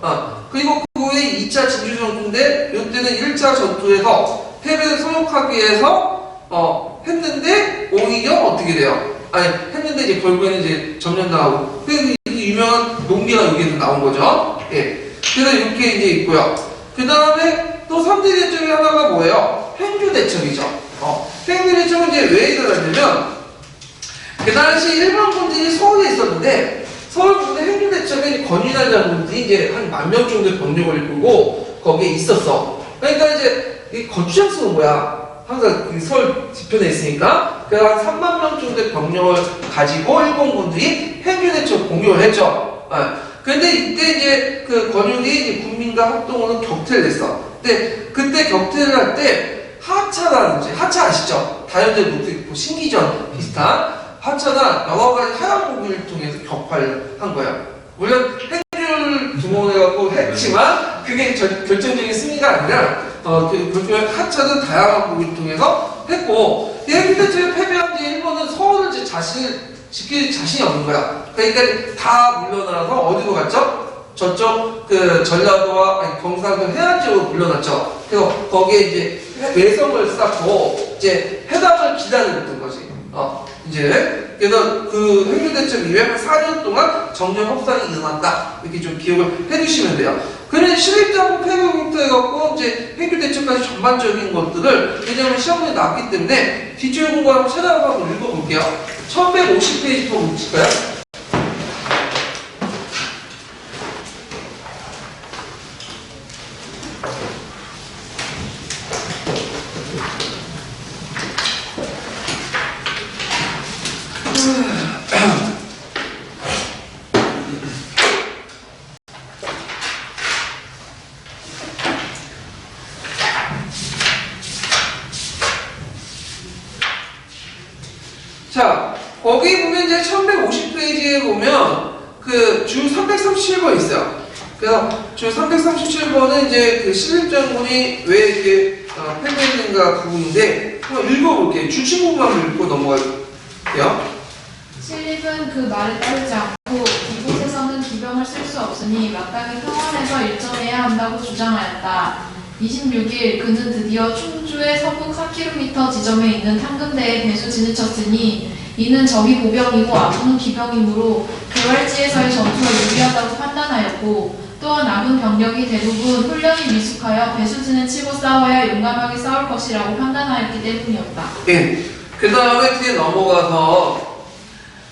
그리고 그 후에 2차 진주 전투인데 이때는 1차 전투에서 패배를 소욕하기 위해서 했는데 오히려 어떻게 돼요? 아니 했는데 이제 결국에는 이제 점령당하고 그 유명한 농기가 여기에서 나온 거죠. 예. 그래서 이렇게 이제 있고요. 그 다음에 또 3대 대첩이 하나가 뭐예요? 행주 대첩이죠. 행주 대첩은 이제 왜 일어났냐면 그 당시 일본 군들이 서울에 있었는데 서울 군대 행주 대첩에 권위날 장군들이 이제 한 10,000명 정도의 병력을 이끌고 거기에 있었어. 그러니까 이제 이 거주장 쓰는 거야. 항상 그 서울 뒤편에 있으니까 그래서 한 3만 명 정도의 병력을 가지고 일본군들이 행주대첩 공격을 했죠. 근데 이때 이제 그 권율이 이제 국민과 합동으로 격퇴를 했어. 근데 그때 격퇴를 할 때 하차라든지 하차 아시죠? 다연제 녹색 신기전 비슷한 하차나 여러 가지 하얀 무기를 통해서 격파를 한 거야. 물론 행주를 주목해갖고 했지만 그게 결정적인 승리가 아니라 결국에 하차는 다양한 무기를 통해서 했고 행주대첩에 패배한 뒤에 일본은 서울을 이제 지킬 자신이 없는 거야. 그러니까 다 물러나서 어디로 갔죠? 저쪽 그 전라도와 경상도 해안 지역으로 물러났죠. 그래서 거기에 이제 외성을 쌓고 이제 해당을 기다렸던 거지. 이제 그래서 그 행주대첩 이후에 한 4년 동안 정전 협상이 일어났다. 이렇게 좀 기억을 해주시면 돼요. 그런 실립자고 패배부터 해갖고 이제 행주대첩까지 전반적인 것들을 왜냐하면 시험에 나왔기 때문에 뒷줄 공부 한번 찾아가서 한번 읽어볼게요. 1150페이지부터 볼까요? 자, 거기 보면 이제 1150페이지에 보면 그 주 337번 있어요. 그래서 주 337번은 이제 그 신립장군이 왜 이렇게 패배했는가 부분인데 한번 읽어볼게요. 주친구만 읽고 넘어갈게요. 신립은 그 말에 따르지 않고 이곳에서는 기병을 쓸 수 없으니 마땅히 평원에서 일정해야 한다고 주장하였다. 26일 그는 드디어 충주의 서북 4km 지점에 있는 탕금대에 배수진을 쳤으니 이는 적이 보병이고 아군은 기병이므로 개활지에서의 전투가 유리하다고 판단하였고 또한 아군 병력이 대부분 훈련이 미숙하여 배수진을 치고 싸워야 용감하게 싸울 것이라고 판단하였기 때문이었다. 예. 그 다음에 뒤에 넘어가서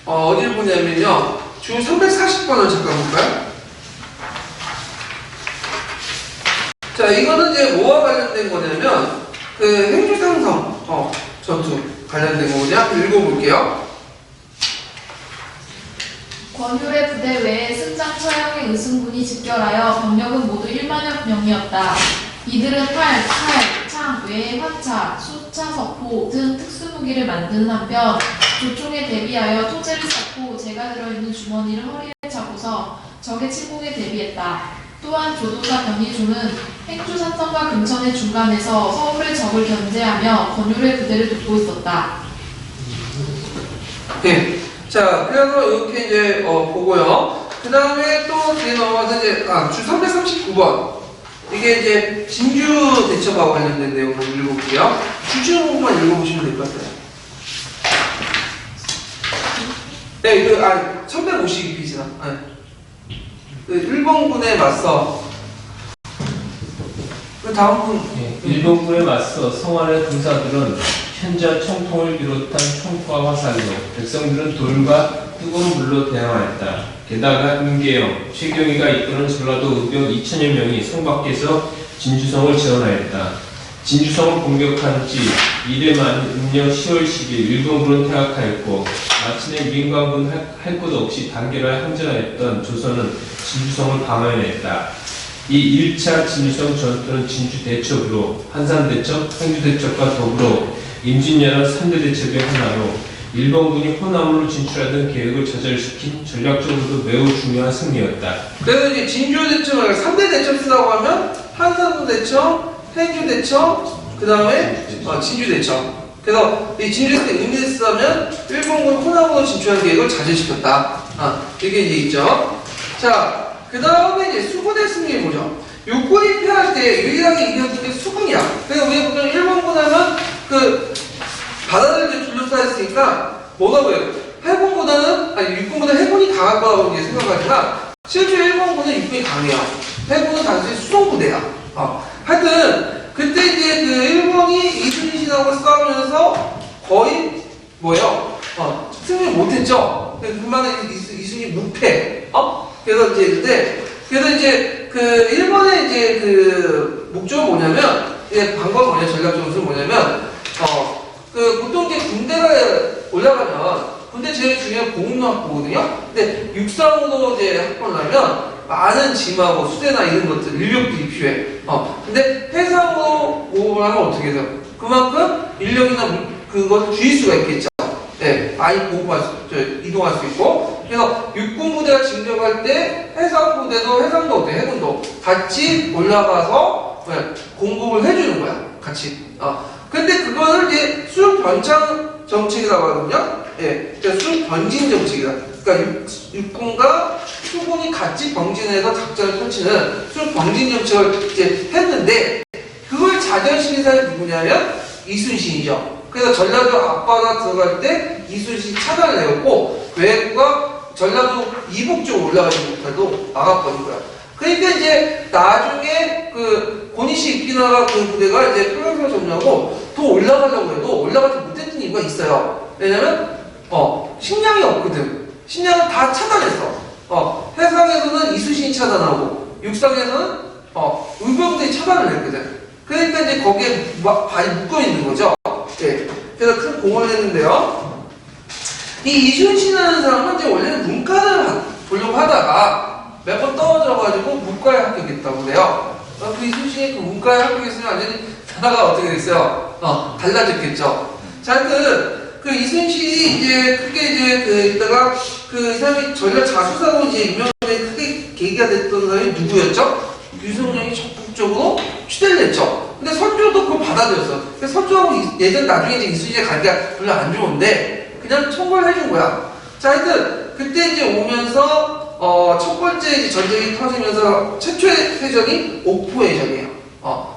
어딜 보냐면요. 주 340번을 잠깐 볼까요? 자, 이거는 이제 뭐와 관련된 거냐면 그 행주상성 전투 관련된 거거든요. 읽어볼게요. 권율의 부대 외에 승장 처형의 의승군이 집결하여 병력은 모두 1만여 명이었다. 이들은 활, 창 외에 화차, 수차, 석포 등 특수무기를 만드는 한편 조총에 대비하여 토제를 쌓고 재가 들어있는 주머니를 허리에 차고서 적의 침공에 대비했다. 또한 조도사 변희중은 행주산성과 금천의 중간에서 서울의 적을 견제하며 권율의 부대를 돕고 있었다. 네. 자, 그래서 이렇게 이제 보고요. 그 다음에 또 뒤에 넘어가서 이제 주 339번 이게 이제 진주 대첩하고 관련된 내용을 읽어볼게요. 주제목만 읽어보시면 될 것 같아요. 네, 1152페이지나. 그 일본군에 맞서 그 다음 분 일본군에 맞서 성안의 군사들은 현자 총통을 비롯한 총구와 화살로 백성들은 돌과 뜨거운 물로 대항하였다. 게다가 임계영, 최경희가 이끄는 전라도 의병 2,000여 명이 성 밖에서 진주성을 지원하였다. 진주성을 공격한 지 이래 만인 음력 10월 10일 일본군은 퇴각하였고 마침내 민관군 할 것 없이 단결하여 항전하였던 조선은 진주성을 방어해냈다. 이 1차 진주성 전투는 진주대첩으로 한산대첩, 행주대첩과 더불어 임진왜란 3대 대첩의 하나로 일본군이 호남으로 진출하던 계획을 좌절시킨 전략적으로도 매우 중요한 승리였다. 그래서 이제 진주대첩, 3대 대첩 쓰라고 하면 한산도 대첩, 행주대첩, 그 다음에 진주대첩. 그래서 이 진주에서 응대했으면 일본군 호남으로 진출한 계획을 자제시켰다. 이게 이제 있죠. 자, 그 다음에 이제 수군의 승리 보죠. 육군이 패할 때 유일하게 이겼던 게 수군이야. 그래서 우리가 보통 일본군 하면 그 바다를 이제 둘러싸여 있으니까 뭐라고 해요? 육군보다는 해군이 강할 거라고 이제 생각하지만 실제 일본군은 육군이 강해요. 해군은 단순히 수송부대야. 하여튼 그때 이제 그 일본이 이순신하고 싸우면서 거의 뭐예요? 승리 못했죠. 그만에 이순신이 무패. 그래서 이제 그 일본의 이제 그 목적은 뭐냐면 이제 방법은 뭐냐 전략적으로 뭐냐면 그 보통 이제 군대가 올라가면 군대 제일 중요한 보급로 확보거든요. 근데 육상으로 이제 확보를 하면 많은 짐하고 수대나 이런 것들 인력들이 필요해. 근데 해상으로 보급을 하면 어떻게 돼요? 그만큼 인력이나 그것을 줄일 수가 있겠죠. 네, 많이 이동할 수 있고. 그래서 육군 부대가 진격할 때 해상 부대도 해상도 해군도 같이 올라가서 공급을 해주는 거야. 같이. 근데 그거를 이제 수륙 변창 정책이라고 하거든요. 예, 그러니까 수륙 변진 정책이다. 그러니까 육군과 수군이 같이 병진해서 작전을 펼치는 수륙 병진 정책을 이제 했는데 그걸 자제시킨 사람이 누구냐면 이순신이죠. 그래서 전라도 앞바다 들어갈 때 이순신이 차단을 내었고 외구가 전라도 이북 쪽으로 올라가지 못해도 막아버린 거야. 그러니까 이제 나중에 그 고니시 이키나가 그 부대가 이제 평양성을 점령하고 더 올라가려고 해도 올라가지 못했던 이유가 있어요. 왜냐면 식량이 없거든. 식량은 다 차단했어. 해상에서는 이순신이 차단하고 육상에서는 의병들이 차단을 했거든. 그러니까 이제 거기에 많이 묶여 있는 거죠. 네. 그래서 큰 공헌을 했는데요. 이 이순신이라는 사람은 이제 원래는 문과를 보려고 하다가 몇 번 떨어져가지고 문과에 합격했다고 그래요. 그 이순신이 그 문과에 합격했으면 완전히 나라가 어떻게 됐어요? 달라졌겠죠. 자, 그 이순신이 이제 크게 이제 이따가 이 사람이 전략 자수사로 이제 유명하게 크게 계기가 됐던 사람이 누구였죠? 유성룡이 적극적으로 추대를 했죠. 근데 선조도 그걸 받아들였어. 그래서 선조하고 예전 나중에 이제 이순신의 관계가 별로 안 좋은데 그냥 청구를 해준 거야. 자, 하여튼 그때 이제 오면서 첫 번째 이제 전쟁이 터지면서 최초의 해전이 옥포해전이에요.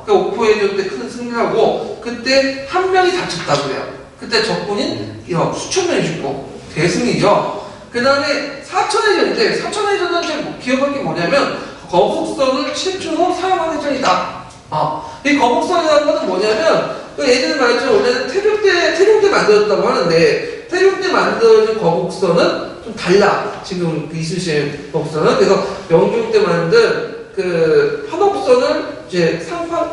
그 옥포해전 때 큰 승리를 하고 그때 한 명이 다쳤다고 그래요. 그때 적군인 수천 명이 죽고 대승리죠. 그 다음에 사천해전인데 사천해전은 이제 기억할 게 뭐냐면 거북선을 최초로 사용한 해전이다. 이 거북선이라는 것은 뭐냐면 예전에 말했죠. 원래는 태룡 때 만들었다고 하는데 태룡 때 만들어진 거북선은 좀 달라. 지금 그 이순신의 거북선은. 그래서 명종 때 만든 그 판옥선을 이제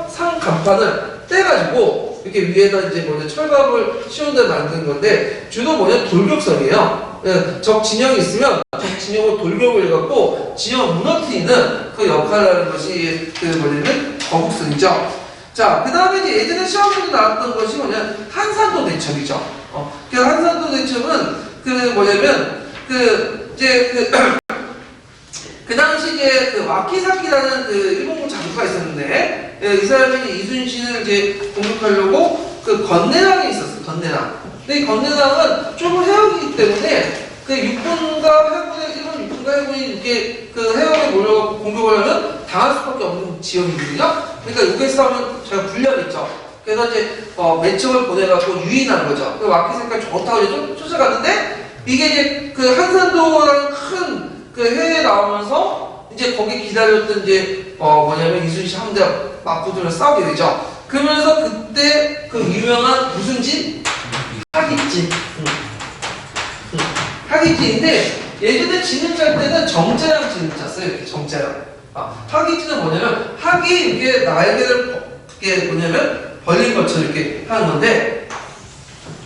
상간판을 떼가지고 이렇게 위에다 이제 철갑을 씌운 데 만든 건데 주로 뭐냐 돌격선이에요. 적 진영이 있으면 적 진영을 돌격을 해갖고 진영을 무너뜨리는 그 역할을 하는 것이 거북선이죠. 자, 그 다음에 이제 예전에 시험에도 나왔던 것이 한산도 대첩이죠. 그래서 한산도 대첩은 그 당시 이제 와키사키라는 일본군 장수가 있었는데 이 사람이 이순신을 이제 공격하려고 건네랑이 있었어. 건네랑. 근데 이 건네랑은 좁은 해역이기 때문에 일본 육군과 해군이 이렇게 해역에 몰려가고 공격을 하면 당할 수밖에 없는 지역이거든요. 그러니까 여기에 싸우면 제가 불리하겠죠. 그래서 이제 매첩을 보내갖고 유인한 거죠. 와키사키가 좋다고 이제 쫓아갔는데 이게 이제 한산도라는 큰 해에 나오면서 이제 거기 기다렸던 이제 이순신 함대가 맞붙으며 싸우게 되죠. 그러면서 그때 유명한 무슨 진? 하깃진. 하깃진인데 예전에 진을 짤 때는 정자랑 진을 짰어요. 이렇게 정자랑. 하깃진은 뭐냐면 학이 이렇게 날개를 벌린 것처럼 이렇게 하는 건데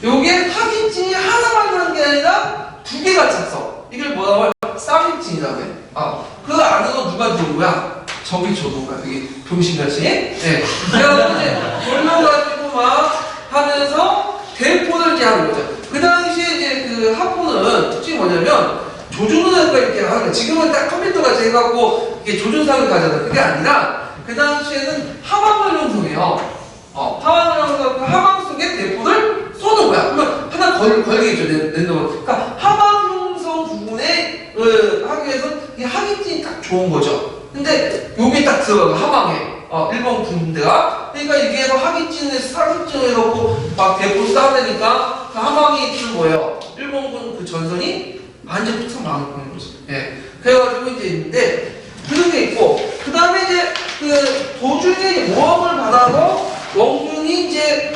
요게 하깃진이 하나만 하는 게 아니라 두 개가 찼어. 이걸 뭐라고 해요? 쌍익진이라고 해. 그 안으로 누가 들어온 거야? 적이 들어온 거야. 되게 병신같이. 네. 그래가지고 이제 돌려가지고 막 하면서 대포를 이제 하는 거죠. 그 당시에 이제 하포는 특징이 뭐냐면 조준을 이렇게 하는 거야. 지금은 딱 컴퓨터같이 해갖고 이게 조준상을 가잖아. 그게 아니라 그 당시에는 하방을 형성해요. 하방을 하면서 그 하방 속에 대포를 쏘는 거야. 그러면 하나 걸리겠죠, 랜덤으로. 그러니까 하방 형성 부분에 하기 위해서 이 하기진이 딱 좋은 거죠. 근데 요게 딱 들어가요, 하방에. 일본 군대가. 그러니까 이게 하기진에 사기진을 해갖고 막 대포를 쏴대니까 그 하방이 있는 거예요. 일본군 그 전선이 완전 뚝 망하는 거죠. 예. 그래가지고 이제 있는데, 그런 게 있고, 그 다음에 이제 그 도중에 모험을 받아서 원균이 이제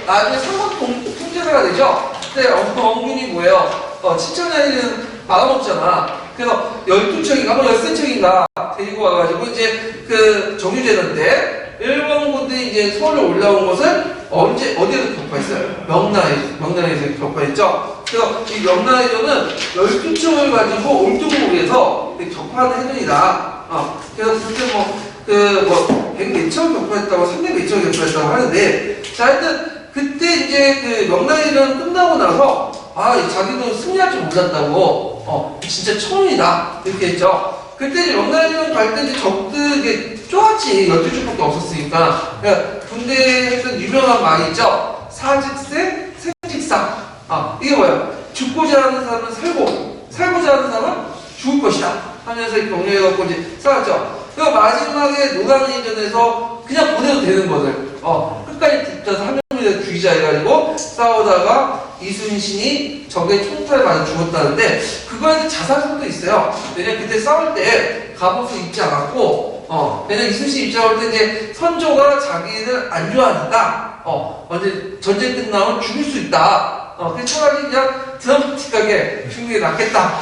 나중에 삼각 통제사가 되죠. 근데 원균이 뭐예요? 7천년이는 말아먹잖아. 그래서 12척인가 뭐 13척인가 데리고 와가지고 이제 그 정유재단 때 일본 군들이 이제 서울에 올라온 것을 어디에서 격파했어요? 명나라에서 격파했죠. 그래서 이 명나라에서는 12척을 가지고 올드국에서 격파하는 해전이다. 그래서 그때 100몇척 격파했다고 300몇척 격파했다고 하는데, 자, 하여튼 그때 이제 그 명나라에전 끝나고 나서 자기도 승리할 줄 몰랐다고, 진짜 처음이다 이렇게 했죠. 그때 이제 명나라에전 갈 때 이제 적들이 쫄았지. 12쪽밖에 없었으니까. 그러니까 군대에서 유명한 말이 있죠. 사직세, 생직상. 이게 뭐야? 죽고자 하는 사람은 살고자 하는 사람은 죽을 것이다 하면서 격려해갖고 이제 싸웠죠. 그리고 마지막에 노량진전에서 그냥 보내도 되는 것을 끝까지 붙어서 한 명이라도 죽이자 해가지고 싸우다가 이순신이 적의 총칼에 맞아 죽었다는데, 그거에는 자살설도 있어요. 왜냐면 그때 싸울 때 갑옷을 입지 않았고, 왜냐면 이순신 입장할 때 이제 선조가 자기를 안 좋아하니까 언제 전쟁 끝나면 죽을 수 있다. 그래서 차라리 그냥 드라마틱하게 죽는 게 낫겠다.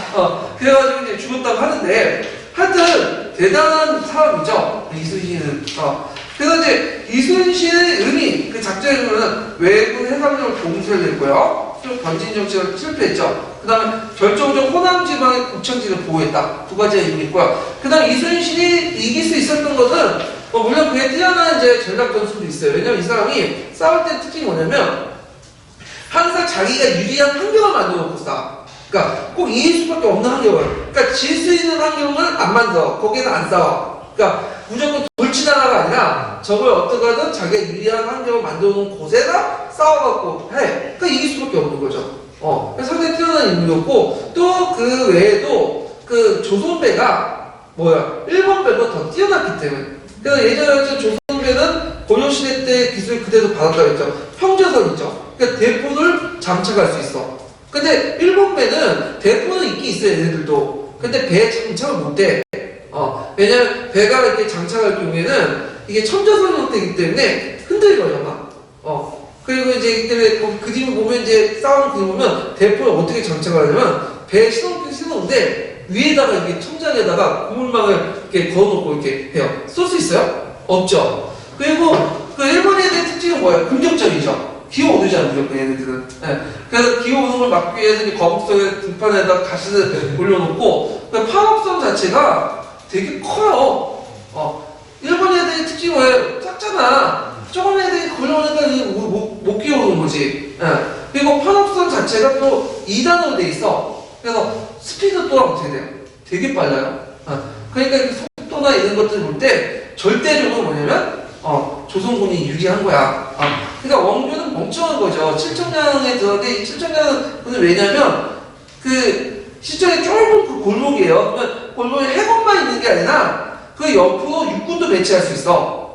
그래가지고 이제 죽었다고 하는데, 하여튼 대단한 사람이죠, 이순신은. 그래서 이제 이순신의 의미, 그 작전의 의미는 왜군 해상력을 봉쇄를 했고요. 변진 정책을 실패했죠. 그 다음에 결정적 호남 지방의 국천지를 보호했다. 두 가지의 의미 있고요. 그 다음에 이순신이 이길 수 있었던 것은 물론 그에 뛰어난 이제 전략 전술도 있어요. 왜냐면 이 사람이 싸울 때 특징이 뭐냐면 항상 자기가 유리한 환경을 만들어 놓고 싸워. 그러니까 꼭 이길 수밖에 없는 환경을. 그러니까 질 수 있는 환경을 안 만들어. 거기에는 안 싸워. 그러니까 무조건 돌진하라가 아니라 적을 어떻게든 자기가 유리한 환경을 만들어 놓은 곳에다 싸워갖고 해. 그러니까 이길 수밖에 없는 거죠. 그래서 상당히 뛰어난 인물이었고, 또 그 외에도 그 조선배가 일본 배보다 더 뛰어났기 때문에. 그래서 예전에 조선배는 고려시대 때 기술 그대로 받았다고 했죠. 평저선 있죠. 그러니까 대포를 장착할 수 있어. 근데 일본 배는 대포는 있긴 있어요, 얘네들도. 근데 배에 장착을 못해. 왜냐면 배가 이렇게 장착할 경우에는 이게 첨자선 형태이기 때문에 흔들려요, 막. 그리고 이제 이 때문에 그림을 보면 이제 싸우는 그림 보면 대포를 어떻게 장착을 하냐면 배에 신호인데 위에다가 이렇게 천장에다가 고물망을 이렇게 걸어놓고 이렇게 해요. 쏠 수 있어요? 없죠. 그리고 그 일본 애들의 특징은 뭐예요? 공격적이죠. 기어오르지 않죠, 그 얘네들은. 네. 그래서 기어오는 걸 막기 위해서 이제 거북선의 등판에다가 가시를 올려놓고, 그 판업선 자체가 되게 커요. 일본 애들의 특징이 뭐예요? 작잖아. 조금 애들이 걸려오니까 못 기어오는 거지. 네. 그리고 판업선 자체가 또 2단으로 돼 있어. 그래서 스피드 또한 어떻게 돼요? 되게 빨라요. 그러니까 속도나 이런 것들 볼 때 절대적으로 뭐냐면 조선군이 유리한 거야. 그러니까 원균은 멍청한 거죠. 칠천량에 들었는데 이 칠천량은 왜냐면 그 시청에 좁은 그 골목이에요. 그러면 골목에 해군만 있는 게 아니라 그 옆으로 육군도 배치할 수 있어.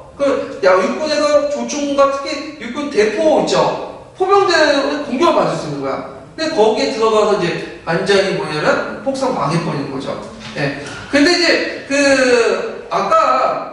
육군에서 조총과 특히 육군 대포 있죠. 포병대는 공격을 받을 수 있는 거야. 근데 거기에 들어가서 이제 완전히 뭐냐면 폭삭 망해버리는 거죠. 예. 근데 이제 아까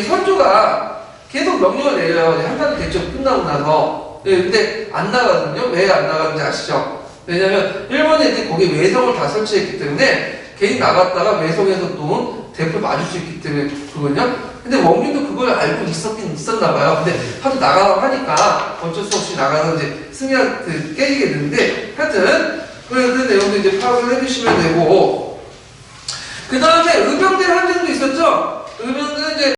선조가 계속 명령을 내려요. 한반도 대첩 끝나고 나서. 예, 근데 안 나가거든요. 왜 안 나가는지 아시죠? 왜냐면 일본 애들이 거기 외성을 다 설치했기 때문에 괜히 나갔다가 외성에서 또 대포를 맞을 수 있기 때문에 그거든요. 근데 원균도 그걸 알고 있었나 봐요. 근데 하도 나가라고 하니까 어쩔 수 없이 나가서 이제 깨지게 되는데, 하여튼 그 내용도 이제 파악을 해주시면 되고, 그 다음에 의병대 항쟁도 있었죠. 의병대는 이제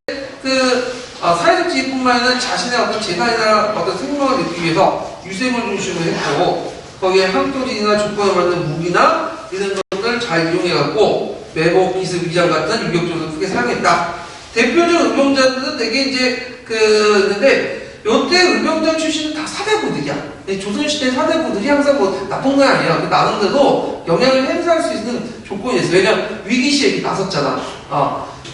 사회적 지위뿐만 아니라 자신의 어떤 재산이나 어떤 생명을 내기 위해서 유생을 중심으로 했고, 거기에 항토진이나 조건에 맞는 무기나 이런 것들을 잘 이용해갖고 매복, 기습, 위장 같은 유격조를 크게 사용했다. 대표적 의병자들은 되게 이제 근데 요때 의병자 출신은 다 사대부들이야. 조선시대 사대부들이 항상 뭐 나쁜 건 아니야. 나름대로 영향을 행사할 수 있는 조건이 있어. 왜냐면 위기시에 나섰잖아.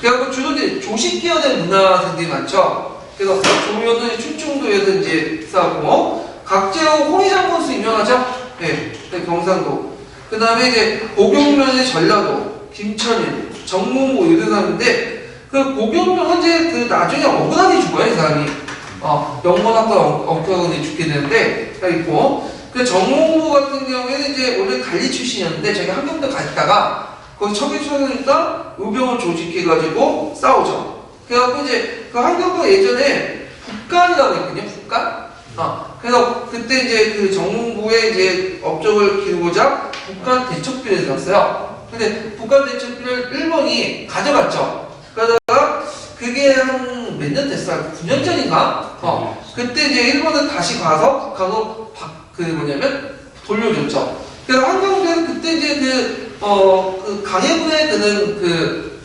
그래갖고 주로 이제 조식기여된 문화생들이 많죠. 그래서 조묘든 춘중도에도 이제 싸우고, 각제호 홍의장군수 유명하죠? 네, 경상도. 그 다음에 이제 고경면의 전라도, 김천일, 정몽고 이런 사람인데, 그 고경면은 이제 그 나중에 억울하게 죽어요, 이 사람이. 영문학과 억울하게 죽게 되는데, 있고, 그 정몽고 같은 경우에는 이제 원래 관리 출신이었는데, 자기 한경도 갔다가, 거기 척이 쳐서니까 의병을 조직해가지고 싸우죠. 그래갖고 이제 그 한경도 예전에 북간이라고 있거든요, 북간? 그래서 그때 이제 그 정문부의 이제 업적을 기르고자 북한 대척비를 들었어요. 근데 북한 대척비를 일본이 가져갔죠. 그러다가 그게 한 몇 년 됐어요? 9년 전인가? 그때 이제 일본은 다시 가서 북한으로 돌려줬죠. 그래서 한경도에는 그때 이제 그 강해군에 드는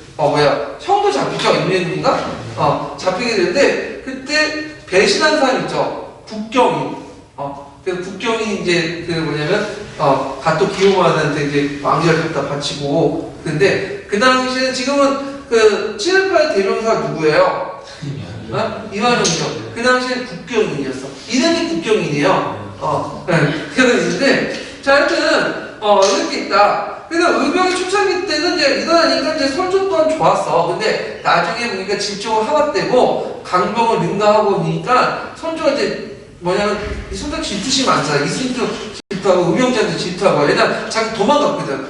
형도 잡히죠, 임명군인가? 잡히게 되는데, 그때 배신한 사람 있죠, 국경인. 그 국경이 이제 가토 기요마한테 이제 왕자를 갖다 바치고, 근데 그 당시에는 지금은 그 7.18 대명사 누구예요? 이완용이죠. 그 당시에는 국경인이었어. 이름이 국경인이에요. 그런 있는데, 자, 하여튼, 이렇게 있다. 그래서 의병이 초창기 때는 이제 일어나니까 이제 선조 또한 좋았어. 근데 나중에 보니까 질적으로 하락되고 강병을 능가하고 보니까 선조가 이제 뭐냐면 이 선조 질투심이 많잖아. 이승도 질투하고 의병장도 질투하고. 왜냐면 자기 도망갔거든.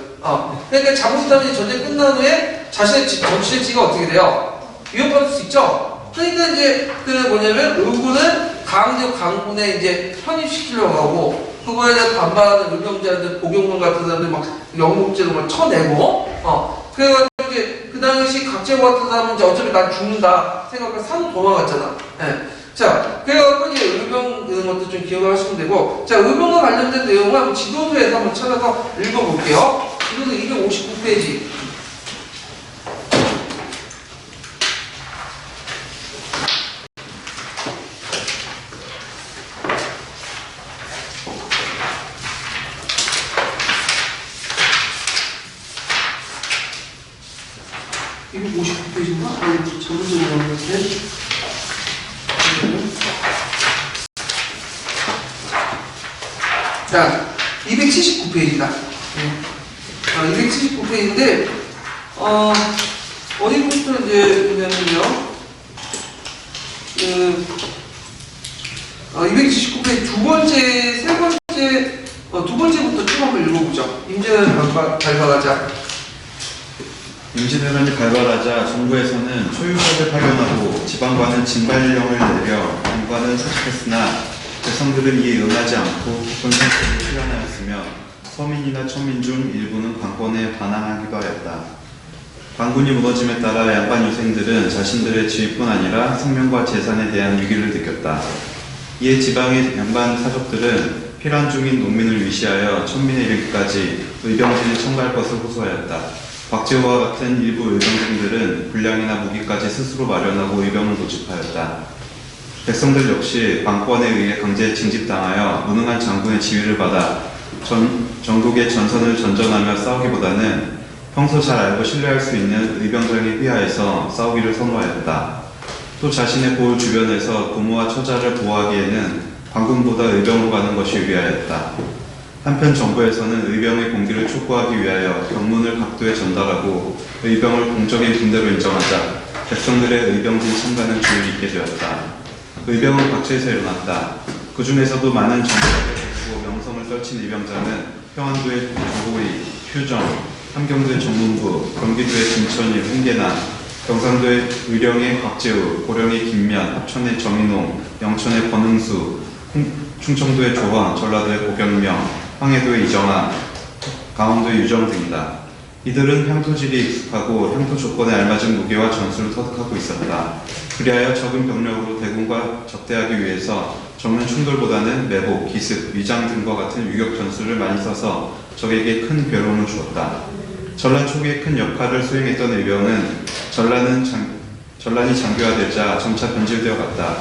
그러니까 잘못하면 전쟁 끝난 후에 자신의 정치의지가 어떻게 돼요? 위협받을 수 있죠. 그러니까 이제 의군을 강군에 이제 편입시키려고 하고, 그거에 대해 반발하는 의병자들, 고경문 같은 사람들 막 영국제로 막 쳐내고, 그래가지고 이제 그 당시 각제호 같은 사람은 이제 어차피 난 죽는다 생각하고 산 도망갔잖아. 자, 그래가지고 이제 의병 그런 것도 좀 기억을 하시면 되고, 자, 의병과 관련된 내용을 한번 지도서에서 한번 찾아서 읽어볼게요. 지도서 259페이지. 이거 59페이지인가? 잘못 적어놨는데. 자, 279페이지다. 279페이지인데, 어디부터 이제 보냐면요. 279페이지 두 번째부터 쭉 한번 읽어보죠. 임진왜란이 발발하자. 임진왜란이 발발하자 정부에서는 초유석을 파견하고 지방관은 진발령을 내려 관관은 소집했으나 백성들은 이에 응하지 않고 깊은 상처를 표현하였으며 서민이나 천민 중 일부는 관권에 반항하기도 하였다. 관군이 무너짐에 따라 양반 유생들은 자신들의 지위뿐 아니라 생명과 재산에 대한 위기를 느꼈다. 이에 지방의 양반 사족들은 피란 중인 농민을 위시하여 천민에 이르기까지 의병진을 청구할 것을 호소하였다. 박제호와 같은 일부 의병생들은 군량이나 무기까지 스스로 마련하고 의병을 모집하였다. 백성들 역시 관권에 의해 강제 징집당하여 무능한 장군의 지위를 받아 전국의 전선을 전전하며 싸우기보다는 평소 잘 알고 신뢰할 수 있는 의병장에 휘하여서 싸우기를 선호하였다. 또 자신의 고을 주변에서 부모와 처자를 보호하기에는 관군보다 의병으로 가는 것이 유리하였다. 한편 정부에서는 의병의 공기를 촉구하기 위하여 경문을 각도에 전달하고 의병을 공적인 군대로 인정하자 백성들의 의병진 참가는 주의 있게 되었다. 의병은 각지에서 일어났다. 그 중에서도 많은 정부를 고 명성을 떨친 의병장은 평안도의 조호의, 효정, 함경도의 정문부, 경기도의 김천일, 홍계난, 경상도의 의령의 곽재우, 고령의 김면, 합천의 정인홍, 영천의 권흥수, 충청도의 조황, 전라도의 고경명, 황해도의 이정아, 강원도의 유정 등이다. 이들은 향토질이 익숙하고 향토 조건에 알맞은 무기와 전술을 터득하고 있었다. 그리하여 적은 병력으로 대군과 적대하기 위해서 정면 충돌보다는 매복, 기습, 위장 등과 같은 유격 전술을 많이 써서 적에게 큰 괴로움을 주었다. 전란 초기에 큰 역할을 수행했던 의병은 전라는 전란이 장기화되자 점차 변질되어 갔다.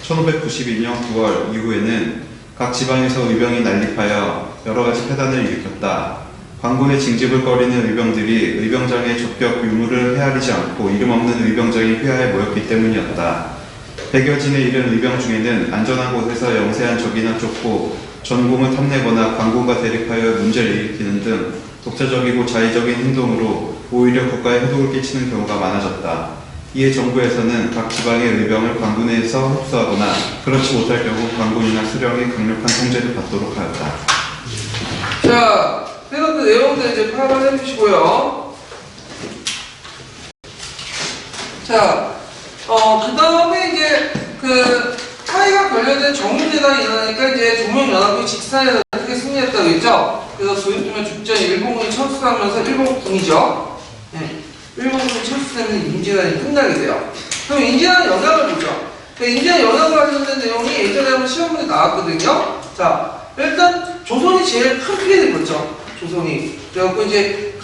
1592년 9월 이후에는 각 지방에서 의병이 난립하여 여러 가지 폐단을 일으켰다. 관군의 징집을 꺼리는 의병들이 의병장의 적격 유무를 헤아리지 않고 이름 없는 의병장의 휘하에 모였기 때문이었다. 100여진에 이른 의병 중에는 안전한 곳에서 영세한 적이나 쫓고 전공을 탐내거나 관군과 대립하여 문제를 일으키는 등 독자적이고 자의적인 행동으로 오히려 국가에 해독을 끼치는 경우가 많아졌다. 이에 정부에서는 각 지방의 의병을 관군에서 흡수하거나 그렇지 못할 경우 관군이나 수령의 강력한 통제를 받도록 하였다. 자, 그래서 그 내용들 이제 파악을 해주시고요. 자, 그 다음에 이제 그 사이가 결렬된 정유재단이 일어나니까 이제 조명연합군이 직사에서 크게 승리했다고 했죠. 그래서 도요토미 죽전 일본군이 철수하면서 일본군이죠. 네. 일본군이 철수되면 임진왜란이 끝나게 돼요. 그럼 임진왜란 영향을 보죠. 임진왜란 영향을 관련된 내용이 예전에 한번 시험문에 나왔거든요. 자, 일단 조선이 제일 큰 피해를 입었죠. 조선이. 그래갖고 이제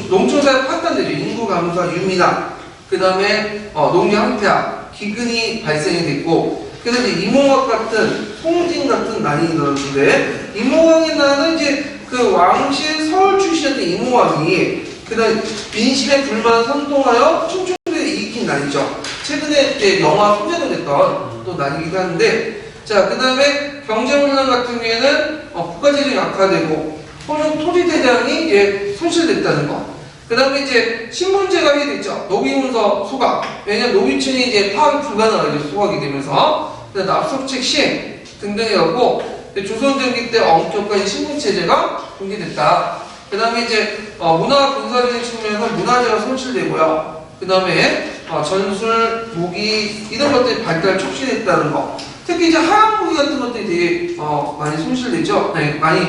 농촌사회 파탄들이 인구 감소와 유민화, 그 다음에 농경 황폐화, 기근이 발생이 됐고, 그래서 이제 이몽학 같은 송진 같은 난이 일어났는데, 이몽학의 난은 이제 그 왕실 서울 출신이었던 이몽학이 그다음 민심의 불만을 선동하여 충청도에 일으킨 난이죠. 최근에 이제 영화 소재도 됐던 또 난이기도 한데, 자, 그 다음에 경제혼란 같은 경우에는 국가재정이 악화되고 토지 대장이 이제 손실됐다는 거. 그 다음에 이제 신분제가 해됐죠. 노비문서 소각. 왜냐면 노비층이 이제 파악이 불가능하죠. 소각이 되면서. 그다음 납속책 시행 등등해갖고 조선전기 때 엄격한 신분체제가 공개됐다. 그 다음에 이제 문화 군사적인 측면에서 문화재가 손실되고요. 그 다음에 전술, 무기 이런 것들이 발달 촉진했다는 거. 특히 이제 하얀 무기 같은 것들이 되게 많이 손실되죠. 네, 많이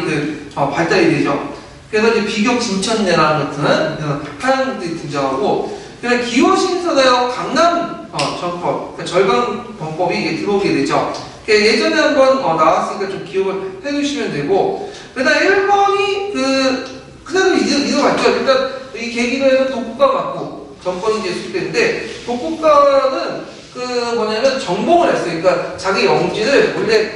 발달이 되죠. 그래서 이제 비격 진천내란 같은 하얀 무기들이 등장하고, 그다음 기호신서대와 강남 전법, 그러니까 절강범법이 이게 들어오게 되죠. 예전에 한번 나왔으니까 좀 기억을 해두시면 되고, 그다음 일본이 그대로 이어갔죠. 일단 이 계기로 해서 독국가 맞고 정권이 이제 수립됐는데, 독국가는 뭐냐면 정복을 했어요. 그러니까 자기 영지를 원래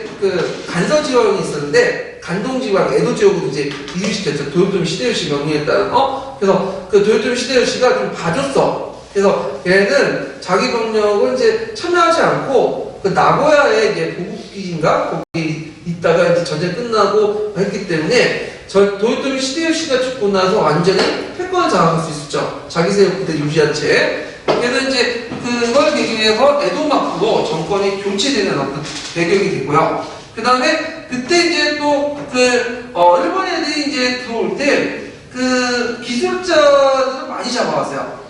간서 지역이 있었는데 간동지방 에도 지역으로 이제 이주시켰죠. 도요토미 시데요시 명령에 따른 그래서 그 도요토미 시데요시가 좀 봐줬어. 그래서 얘는 자기 병력을 이제 참여하지 않고 그 나고야에 이제 보국기인가 거기 있다가 이제 전쟁 끝나고 했기 때문에 도요토미 시데요시가 죽고 나서 완전히 패권을 장악할 수 있었죠. 자기 세력 그대 유지한 채. 그래서 이제 그걸 계기로 해서 에도마쿠로 정권이 교체되는 어떤 배경이 되고요. 그 다음에 그때 이제 또 일본 애들이 이제 들어올 때 기술자들을 많이 잡아왔어요.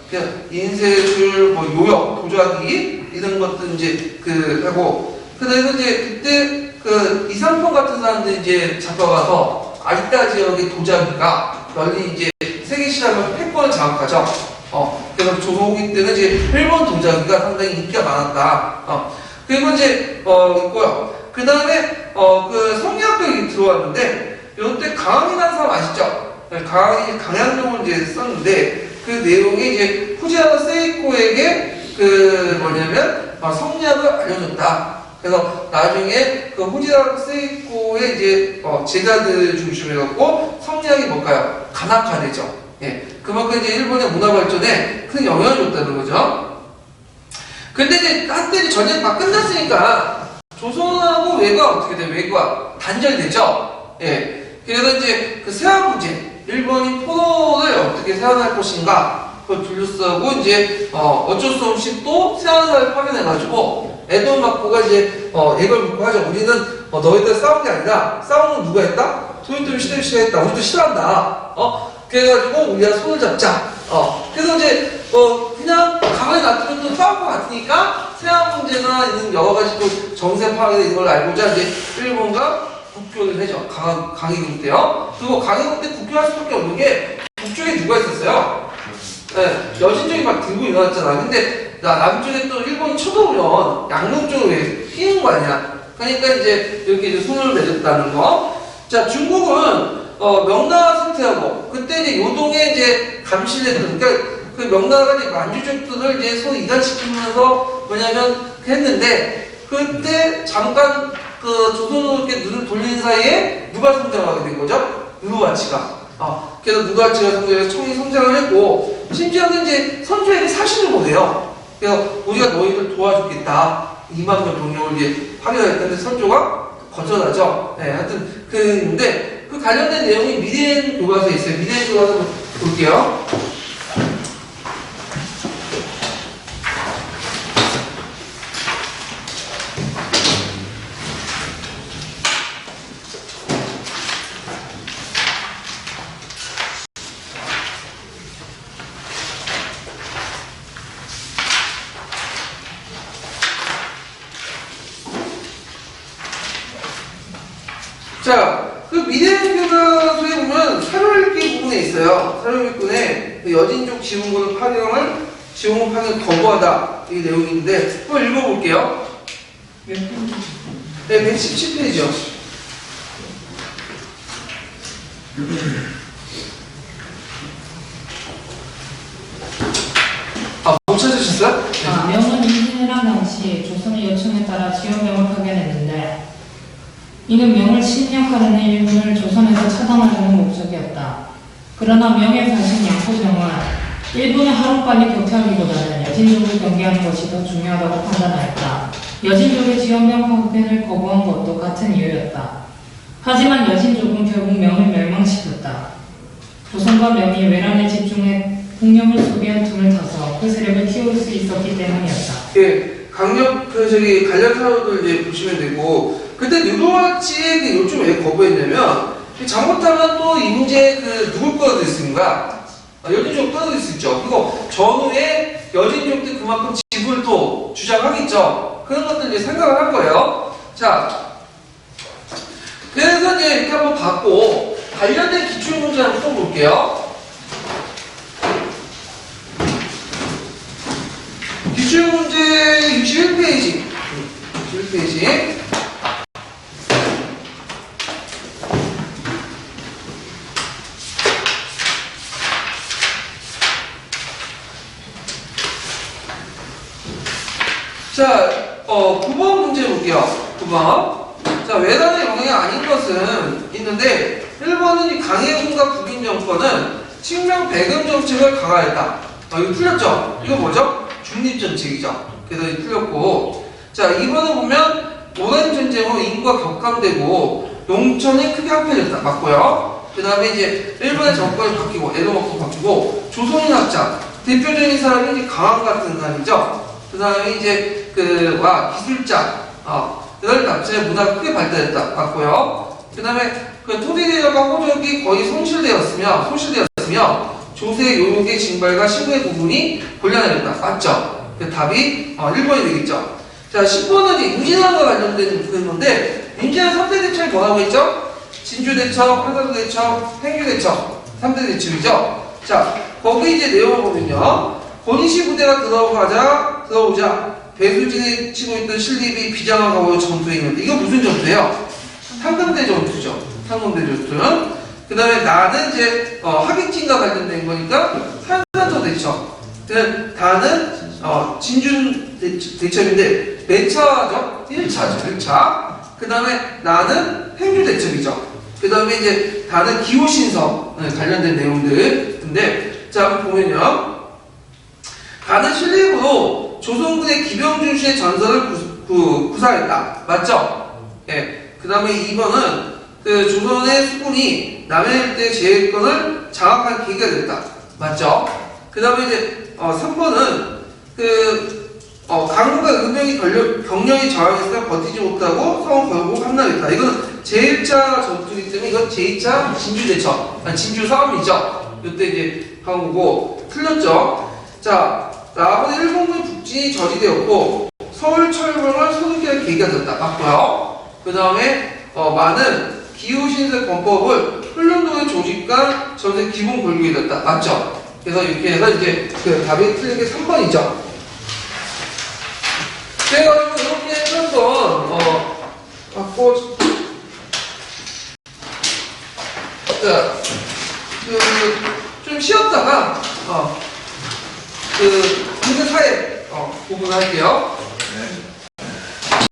인쇄술, 요역, 도자기 이런 것들 이제 하고, 그래서 이제 그때 이상평 같은 사람들이 이제 잡아와서 아리따 지역의 도자기가 널리 이제 세계 시장을 패권을 장악하죠. 그래서 조선후기 때는 이제 일본 도자기가 상당히 인기가 많았다. 그리고 이제 있고요. 그 다음에 성리학벽이 들어왔는데 이때 강항이라는 사람 아시죠? 강항이 강양용을 이제 썼는데 그 내용이 이제 후지와라 세이코에게 성리학을 알려줬다. 그래서 나중에 후지와라 세이코의 이제 제자들 중심으로 해갖고 성리학이 뭘까요? 간학화되죠. 예, 그만큼 이제 일본의 문화 발전에 큰 영향을 줬다는 거죠. 근데 이제 한때 전쟁 다 끝났으니까 조선하고 외가 어떻게 돼요? 외가 단절되죠. 예, 그래서 이제 세안 문제, 일본이 포로를 어떻게 세안할 것인가 그걸 둘러싸고 이제 어쩔 수 없이 또 세안사를 파견해가지고 에도마코가 이제 얘걸 묻고 하죠. 우리는 너희들 싸운 게 아니라 싸움은 누가 했다? 도요토미 시데요시가 했다. 우리도 싫어한다. 그래가지고 우리가 손을 잡자. 그래서 이제 그냥 가만히 놔두면 또 싸울 것 같으니까 세안 문제나 이런 여러 가지 또 정세 파괴 이런 걸 알고자 이제 일본과 국교를 해죠. 강희국 때요. 그리고 강희국 때 국교할 수밖에 없는 게 북쪽에 누가 있었어요? 네, 여진족이 막 들고 일어났잖아. 근데 남쪽에 또 일본이 쳐들어오면 양릉 쪽으로 피는 거 아니야. 그러니까 이제 이렇게 손을 내줬다는 거. 자, 중국은 명나라 상태하고 그때 이제 요동에 이제 감시를 했던, 그러니까 그 명나라가 이제 만주족들을 이제 손 이달시키면서 뭐냐면 했는데 그때 잠깐 그 조선으로 이렇게 눈을 돌리는 사이에 누가 성장하게 된 거죠? 누르와치가. 그래서 누르와치가 성장해서 청이 성장을 했고 심지어는 이제 선조에게 사신을 보내요. 그래서 우리가 너희들 도와주겠다. 2만 명 병력을 이제 파견했는데 선조가 거절하죠. 네, 하여튼 그인데 그 관련된 내용이 미대인 교과서에 있어요. 미대인 교과서 볼게요. 자, 그 미대인 교과서에 보면 사료읽기 부분에 있어요. 사료읽기에 여진족 지원군을 지원군 파견을 거부하다 이 내용인데 한번 읽어볼게요. 네, 117페이지요. 못 찾으셨어요? 명은 임진왜란 당시 조선의 요청에 따라 지원병을 파견했는데 이는 명을 침략하려는 일본을 조선에서 차단하려는 목적이었다. 그러나 명의 사신 양포정은 일본의 하루빨리 격퇴하기보다는 여진족을 경계하는 것이 더 중요하다고 판단하였다. 여진족의 지원병 파견을 거부한 것도 같은 이유였다. 하지만 여진족은 결국 명을 멸망시켰다. 조선과 명이 외란에 집중해 국력을 소비한 tum을 타서 그 세력을 키울 수 있었기 때문이었다. 예, 강력 관련 사료들 이제 보시면 되고 그때 누르와치의 그 요점을 왜 거부했냐면 잘못하면 또 이 문제에 그 누굴 끌어들일 수 있는가? 여진족 끌어들일 수 있죠. 그리고 전후에 여진족들 그만큼 지분을 또 주장하겠죠. 그런 것들 이제 생각을 한 거예요. 자, 그래서 이제 이렇게 한번 봤고 관련된 기출 문제 한번 풀어볼게요. 기출 문제 61페이지. 61페이지. 자, 9번 문제 볼게요. 9번. 자, 외란의 영향이 아닌 것은 있는데 1번은 이 강해군과 북인 정권은 식량 배급 정책을 강화했다. 이거 풀렸죠? 이거 뭐죠? 중립정책이죠. 그래서 이거 풀렸고 자, 2번은 보면 오랜 전쟁으로 인구가 격감되고 농촌이 크게 합해졌다. 맞고요. 그 다음에 이제 일본의 정권이 바뀌고 에도먹고 바뀌고 조선인 학자 대표적인 사람이 이제 강한 같은 사람이죠. 그 다음에 이제 기술자 그다음에 납치의 문화가 크게 발달했다. 맞고요. 그 다음에 그 토지대여가 호적이 거의 소실되었으며 조세 요역의 징발과 신고의 부분이 곤란해졌다. 맞죠? 그 답이 1번이 되겠죠. 자, 10번은 이제 임진왜란과 관련된 그런 건데 임진왜란 3대 대첩이 뭐라고 했죠? 진주대첩, 한산도대첩, 행주대첩 3대 대첩이죠. 자, 거기 이제 내용을 보면요. 권희시 부대가 들어오자 배수진이 치고 있던 신립이 비장한 가오로 전투에 있는데 이거 무슨 전투예요? 상금대 전투죠. 상금대 전투는 그 다음에 나는 이제 하객진과 관련된 거니까 한산도 대첩. 다는 진준 대첩인데 몇 차죠? 1차죠. 1차. 그 다음에 나는 행주 대첩이죠. 그 다음에 이제 다는 기호신성 관련된 내용들. 근데 자, 한번 보면요. 다는 신립으로 조선군의 기병준수의 전설을 구사했다. 맞죠? 예. 그 다음에 2번은 그 조선의 수군이 남해 일대 제해권을 장악한 계기가 됐다. 맞죠? 그 다음에 이제 3번은 강군과 은병이 경력이 저항했으나 버티지 못하고 성은 결국 함락했다. 이건 제1차 전투이기 때문에 이건 제2차 진주대첩, 진주 싸움이죠. 이때 이제 한 거고 틀렸죠. 자, 나아가 일본군 북진이 저지되었고 서울 철병을 소득할 계기가 됐다. 맞고요. 그 다음에 많은 기후신설 권법을 훈련도의 조직과 전세 기본 골격이 됐다. 맞죠? 그래서 이렇게 해서 이제 그 답이 틀린 게 3번이죠. 그래가지고 이렇게 한번 갖고 좀 쉬었다가 그 사회 부분을 할게요.